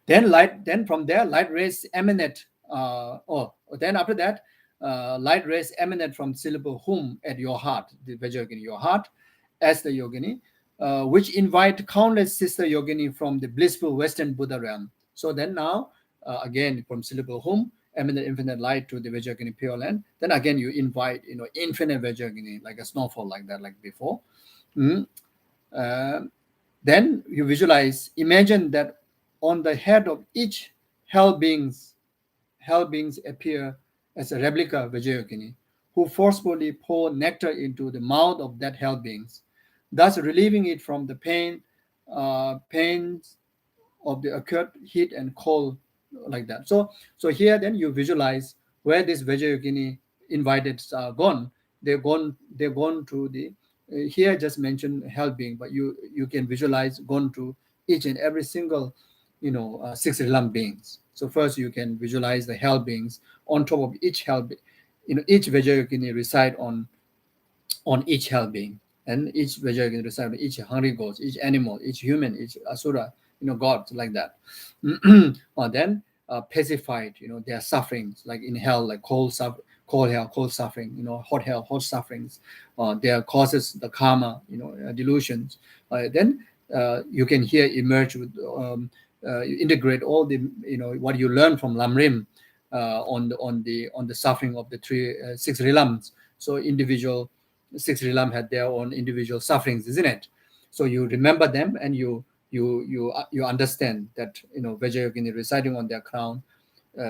Then from there, light rays emanate. Then after that, light rays emanate from syllable hum at your heart, the Vajrayogini, your heart, as the yogini, which invite countless sister yogini from the blissful Western Buddha realm. So then now, again, from syllable hum, emanate infinite light to the Vajrayogini pure land. Then again, you invite, infinite Vajrayogini, like a snowfall, like that, like before. Then you visualize, imagine that on the head of each hell beings appear as a replica Vajrayogini, who forcefully pour nectar into the mouth of that hell beings, thus relieving it from the pains of the acute heat and cold, like that. So here then you visualize where this Vajrayogini invited are gone. They're gone to the here just mentioned hell being, but you can visualize gone to each and every single 6 realm beings. So first you can visualize the hell beings on top of each hell each Vajrayogini reside on each hell being, and each Vajrayogini reside on each hungry ghost, each animal, each human, each asura, gods, like that. Or then pacified, their sufferings, like in hell, like cold hell, cold suffering, hot hell, hot sufferings. Their causes, the karma, delusions. Then you can here emerge with, you integrate all the, what you learn from Lamrim on the suffering of the 6 realms. So individual 6 realms had their own individual sufferings, isn't it? So you remember them, and you understand that Vajrayogini residing on their crown,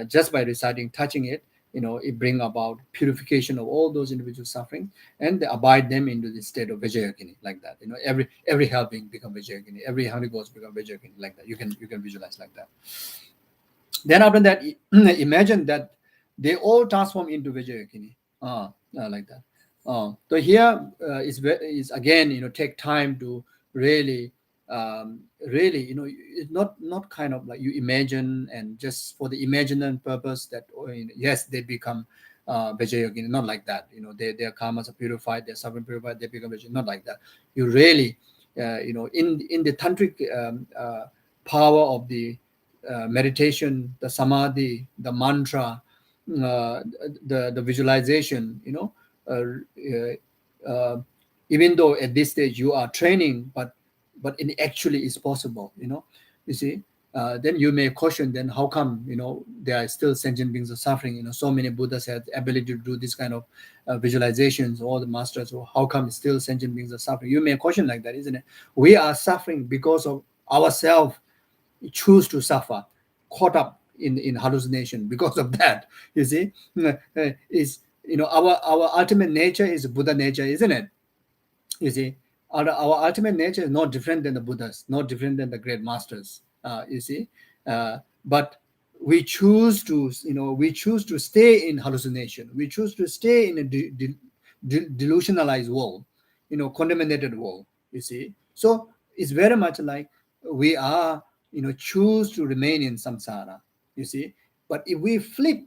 just by reciting, touching it, it bring about purification of all those individual suffering, and they abide them into the state of Vajrayogini, like that. Every hell being become Vajrayogini, every Holy Ghost become Vajrayogini, like that. You can visualize like that. Then after that, imagine that they all transform into Vajrayogini, like that. So here is again, take time to really, it's not kind of like you imagine and just for the imaginary purpose that yes, they become Vajrayogini, not like that. Their karmas are purified, their suffering purified, they become Vajrayogini, not like that. You really, in the tantric power of the meditation, the samadhi, the mantra, the visualization, even though at this stage you are training, but it actually is possible. You see, then you may question, then how come, there are still sentient beings of suffering? So many Buddhas have the ability to do this kind of visualizations, all the masters. So how come still sentient beings are suffering? You may question like that, isn't it? We are suffering because of ourselves choose to suffer, caught up in hallucination because of that. You see, is our ultimate nature is Buddha nature, isn't it? You see, our ultimate nature is not different than the Buddhas, not different than the great masters. You see, but we choose to, stay in hallucination. We choose to stay in a delusionalized world, contaminated world. You see, so it's very much like we are, choose to remain in samsara. You see, but if we flip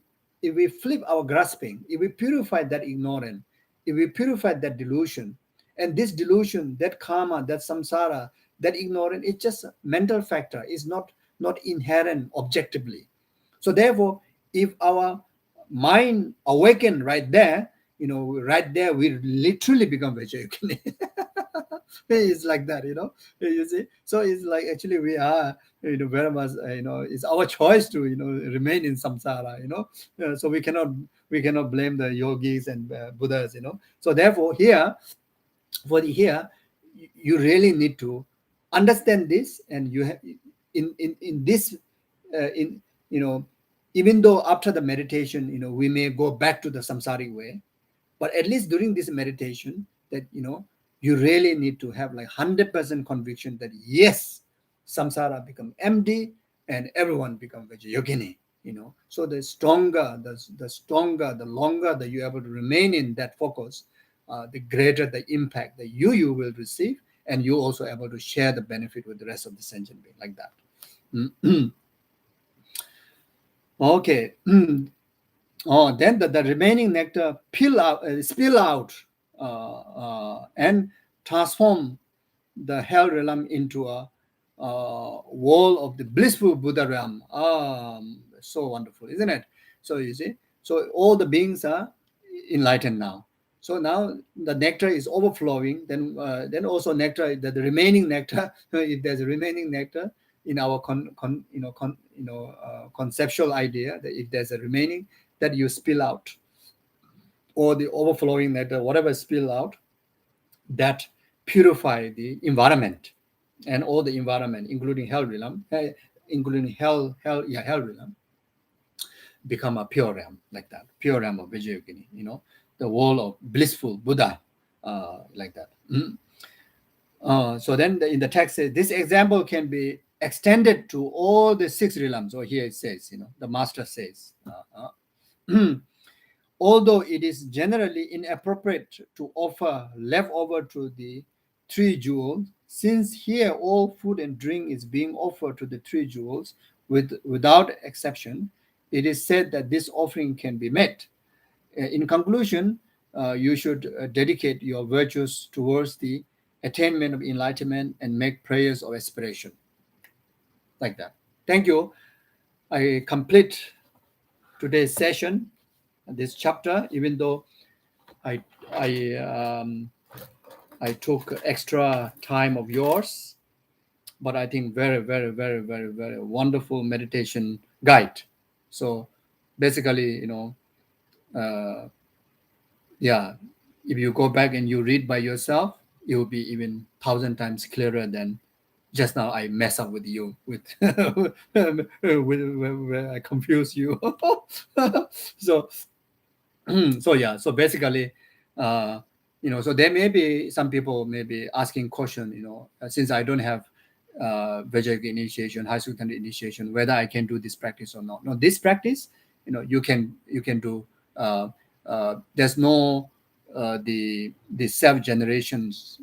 our grasping, if we purify that ignorance, if we purify that delusion, and this delusion, that karma, that samsara, that ignorance, it's just a mental factor, is not inherent objectively. So therefore, if our mind awaken right there, we literally become vegetarian. It's like that, you see. So it's like actually we are, very much, it's our choice to, remain in samsara, so we cannot blame the yogis and Buddhas, So therefore here, you really need to understand this, and you have in this in even though after the meditation, we may go back to the samsaric way, but at least during this meditation, that you really need to have like 100% conviction that yes, samsara become empty and everyone become yogini. So the stronger, the longer that you're able to remain in that focus, the greater the impact that you will receive, and you also able to share the benefit with the rest of the sentient being, like that. Okay. Then the remaining nectar spill out and transform the hell realm into a wall of the blissful Buddha realm. So wonderful, isn't it? So you see, so all the beings are enlightened now. So now the nectar is overflowing. Then also nectar, the remaining nectar. If there's a remaining nectar in our conceptual idea, that if there's a remaining, that you spill out, or the overflowing nectar, whatever spill out, that purify the environment, and all the environment, including hell realm, hell realm, become a pure realm, like that, pure realm of Vijayogini, the world of blissful Buddha, like that. So then in the text says, this example can be extended to all the 6 realms. Or here it says, the master says, although it is generally inappropriate to offer leftover to the 3 jewels, since here all food and drink is being offered to the 3 jewels without exception, it is said that this offering can be met. In conclusion, you should dedicate your virtues towards the attainment of enlightenment and make prayers of aspiration, like that. Thank you. I complete today's session, this chapter, even though I took extra time of yours, but I think very, very, very, very, very wonderful meditation guide. So basically, if you go back and you read by yourself, it will be even 1,000 times clearer than just now. I mess up with you with where I confuse you. So so basically, so there may be some people may be asking question, since I don't have Vajrayana initiation, high Suttanta initiation, whether I can do this practice or not. No, this practice, you can do. There's no the self-generations,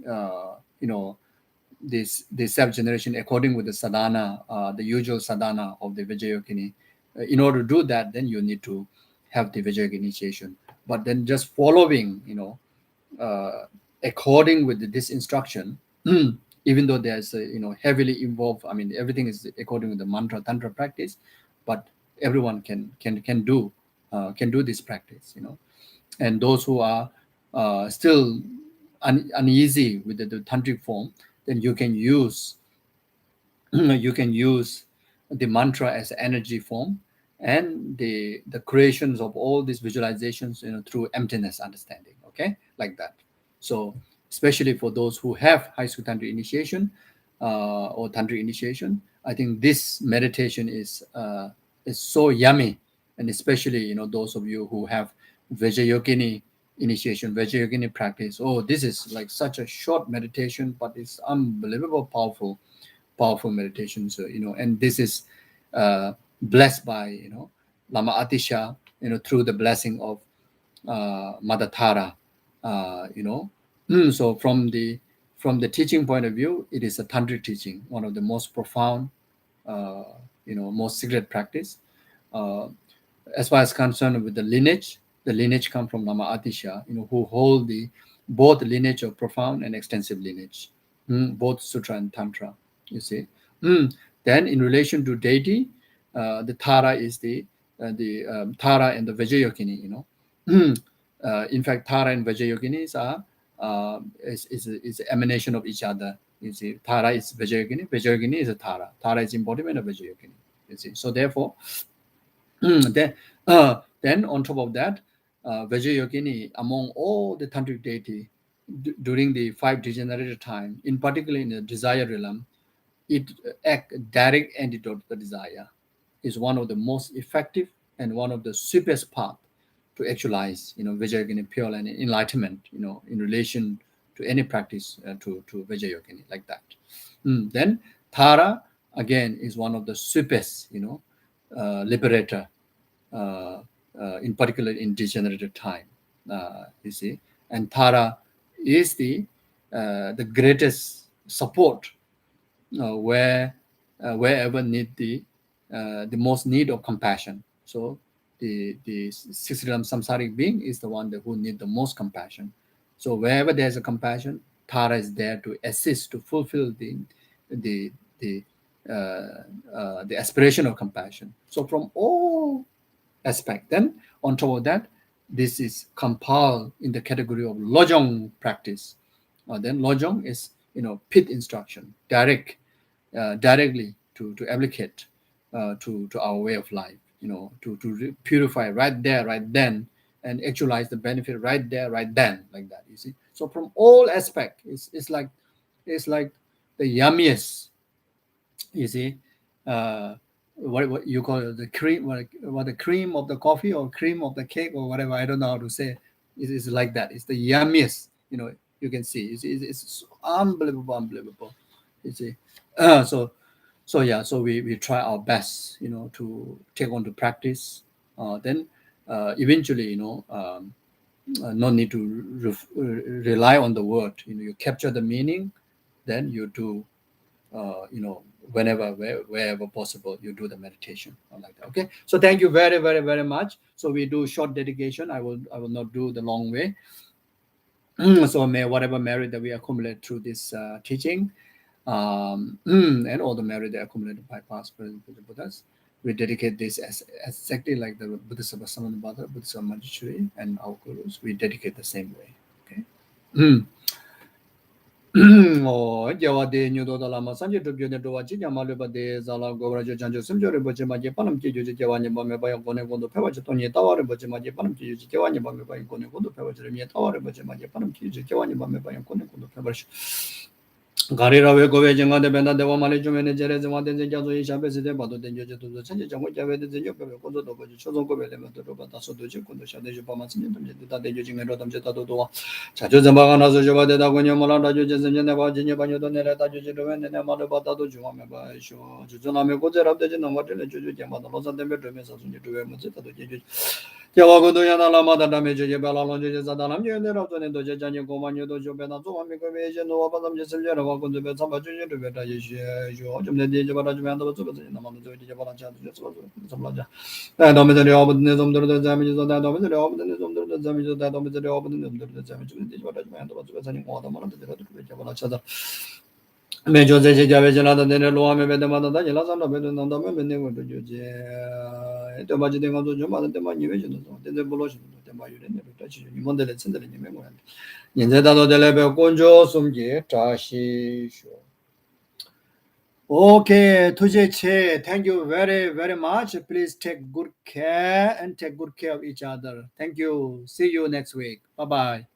this self-generation according with the sadhana, the usual sadhana of the Vajrayogini. In order to do that, then you need to have the Vajrayana initiation. But then just following, according with this instruction, even though there's heavily involved, I mean everything is according with the mantra tantra practice, but everyone can do this practice, and those who are still uneasy with the tantric form, then you can use the mantra as energy form, and the creations of all these visualizations, through emptiness understanding. Okay, like that. So especially for those who have high school tantric initiation or tantric initiation, I think this meditation is so yummy, and especially those of you who have Yogini initiation, Yogini practice. Oh, this is like such a short meditation, but it's unbelievable powerful meditation. So and this is blessed by Lama Atisha, through the blessing of Mother Tara. So from the teaching point of view, it is a tantric teaching, one of the most profound, most secret practice. As far as concerned with the lineage come from Lama Atisha, who hold both lineage of profound and extensive lineage, both Sutra and Tantra, you see. Then in relation to deity, the Tara is the Tara and the Yogini, in fact, Tara and Yoginis are is emanation of each other. You see, Tara is Yogini is a Tara. Tara is embodiment of Yogini. You see, so therefore, then on top of that, Yogini, among all the tantric deity during the 5 degenerated time, in particular in the desire realm, it act direct antidote to the desire, is one of the most effective and one of the sweetest path to actualize, Yogini pure and enlightenment, in relation to any practice to Yogini, like that. Then Tara again is one of the sweetest, liberator, in particular in degenerative time, you see. And Tara is the greatest support wherever need the most need of compassion. So the sixth realm samsaric being is the one who need the most compassion. So wherever there's a compassion, Tara is there to assist, to fulfill the aspiration of compassion. So from all aspect, then on top of that, this is compiled in the category of Lojong practice. Then Lojong is pit instruction, directly to applicate to our way of life, to purify right there, right then, and actualize the benefit right there, right then, like that. You see. So from all aspect, it's like the yummiest. You see. What you call it, the cream, what the cream of the coffee or cream of the cake or whatever, I don't know how to say. It's like that. It's the yummiest. You can see. It's unbelievable. You see. So we try our best, to take on to practice. Then eventually, no need to rely on the word. You capture the meaning, then you do. Wherever possible, you do the meditation like that. Okay, so thank you very, very, very much. So we do short dedication. I will not do the long way. So may whatever merit that we accumulate through this teaching, and all the merit that accumulated by past Buddhas, we dedicate this as exactly like the Buddhist Samana Buddhist Manjushri and our gurus. We dedicate the same way. Okay. Jawade New Lama Sanji to Gune to Wachia Maluba de Zala Goraja Janjo Simjori Bojimaji Panam Kiju Jawani Bameba Gone Pevachoni Tower, Bojimaji Panam Kiju Jawani Bameba Gone Pevachimi Tower, Bojimaji Panam Kiju Jawani Bameba Gone Pevash. Garira will go away on the Benda de Wamalijo manager as one day Jazo Shabes de Bado de Jojo to the Sanji Jawed the Jogo to Chozo Government of Bataso to Jukundo Shade Pamas that they using a lot of Jetato. Chajo Zambana Jova de Dagonia Malanda Judges and Geneva, Genia Banyo, Tajuju, and Malabata Jumama by Show, Juzaname Gozer of the Genova, Juju, Yamada, and the Bedrooms as you do a Mozita to Juju. Yawago Yana Lama, the damage Jabala Longes, Adalam, and the Rotan and Doja Janico, Dojo Benato, Amikation, no Abadam Jesel, Walk to Betama Junior to Beta, Jom, the Jabarajman, the Manajo Jabalaja, and Dominic Openism to the damages of that Dominic Openism to the damages of that Dominic Openism to the damage of the Jabarajman, was any more than one of the Jabalacha. Major Javajana, then Loa, the Mother, the Lazana, and the women never do you. The budget of the Joma, the Manuation, the evolution of the Mayu, you want the center in the memory. In the Dado de Lebe Conjo, some ye, Tashi. Okay, Tuje Che, thank you very, very much. Please take good care and take good care of each other. Thank you. See you next week. Bye bye.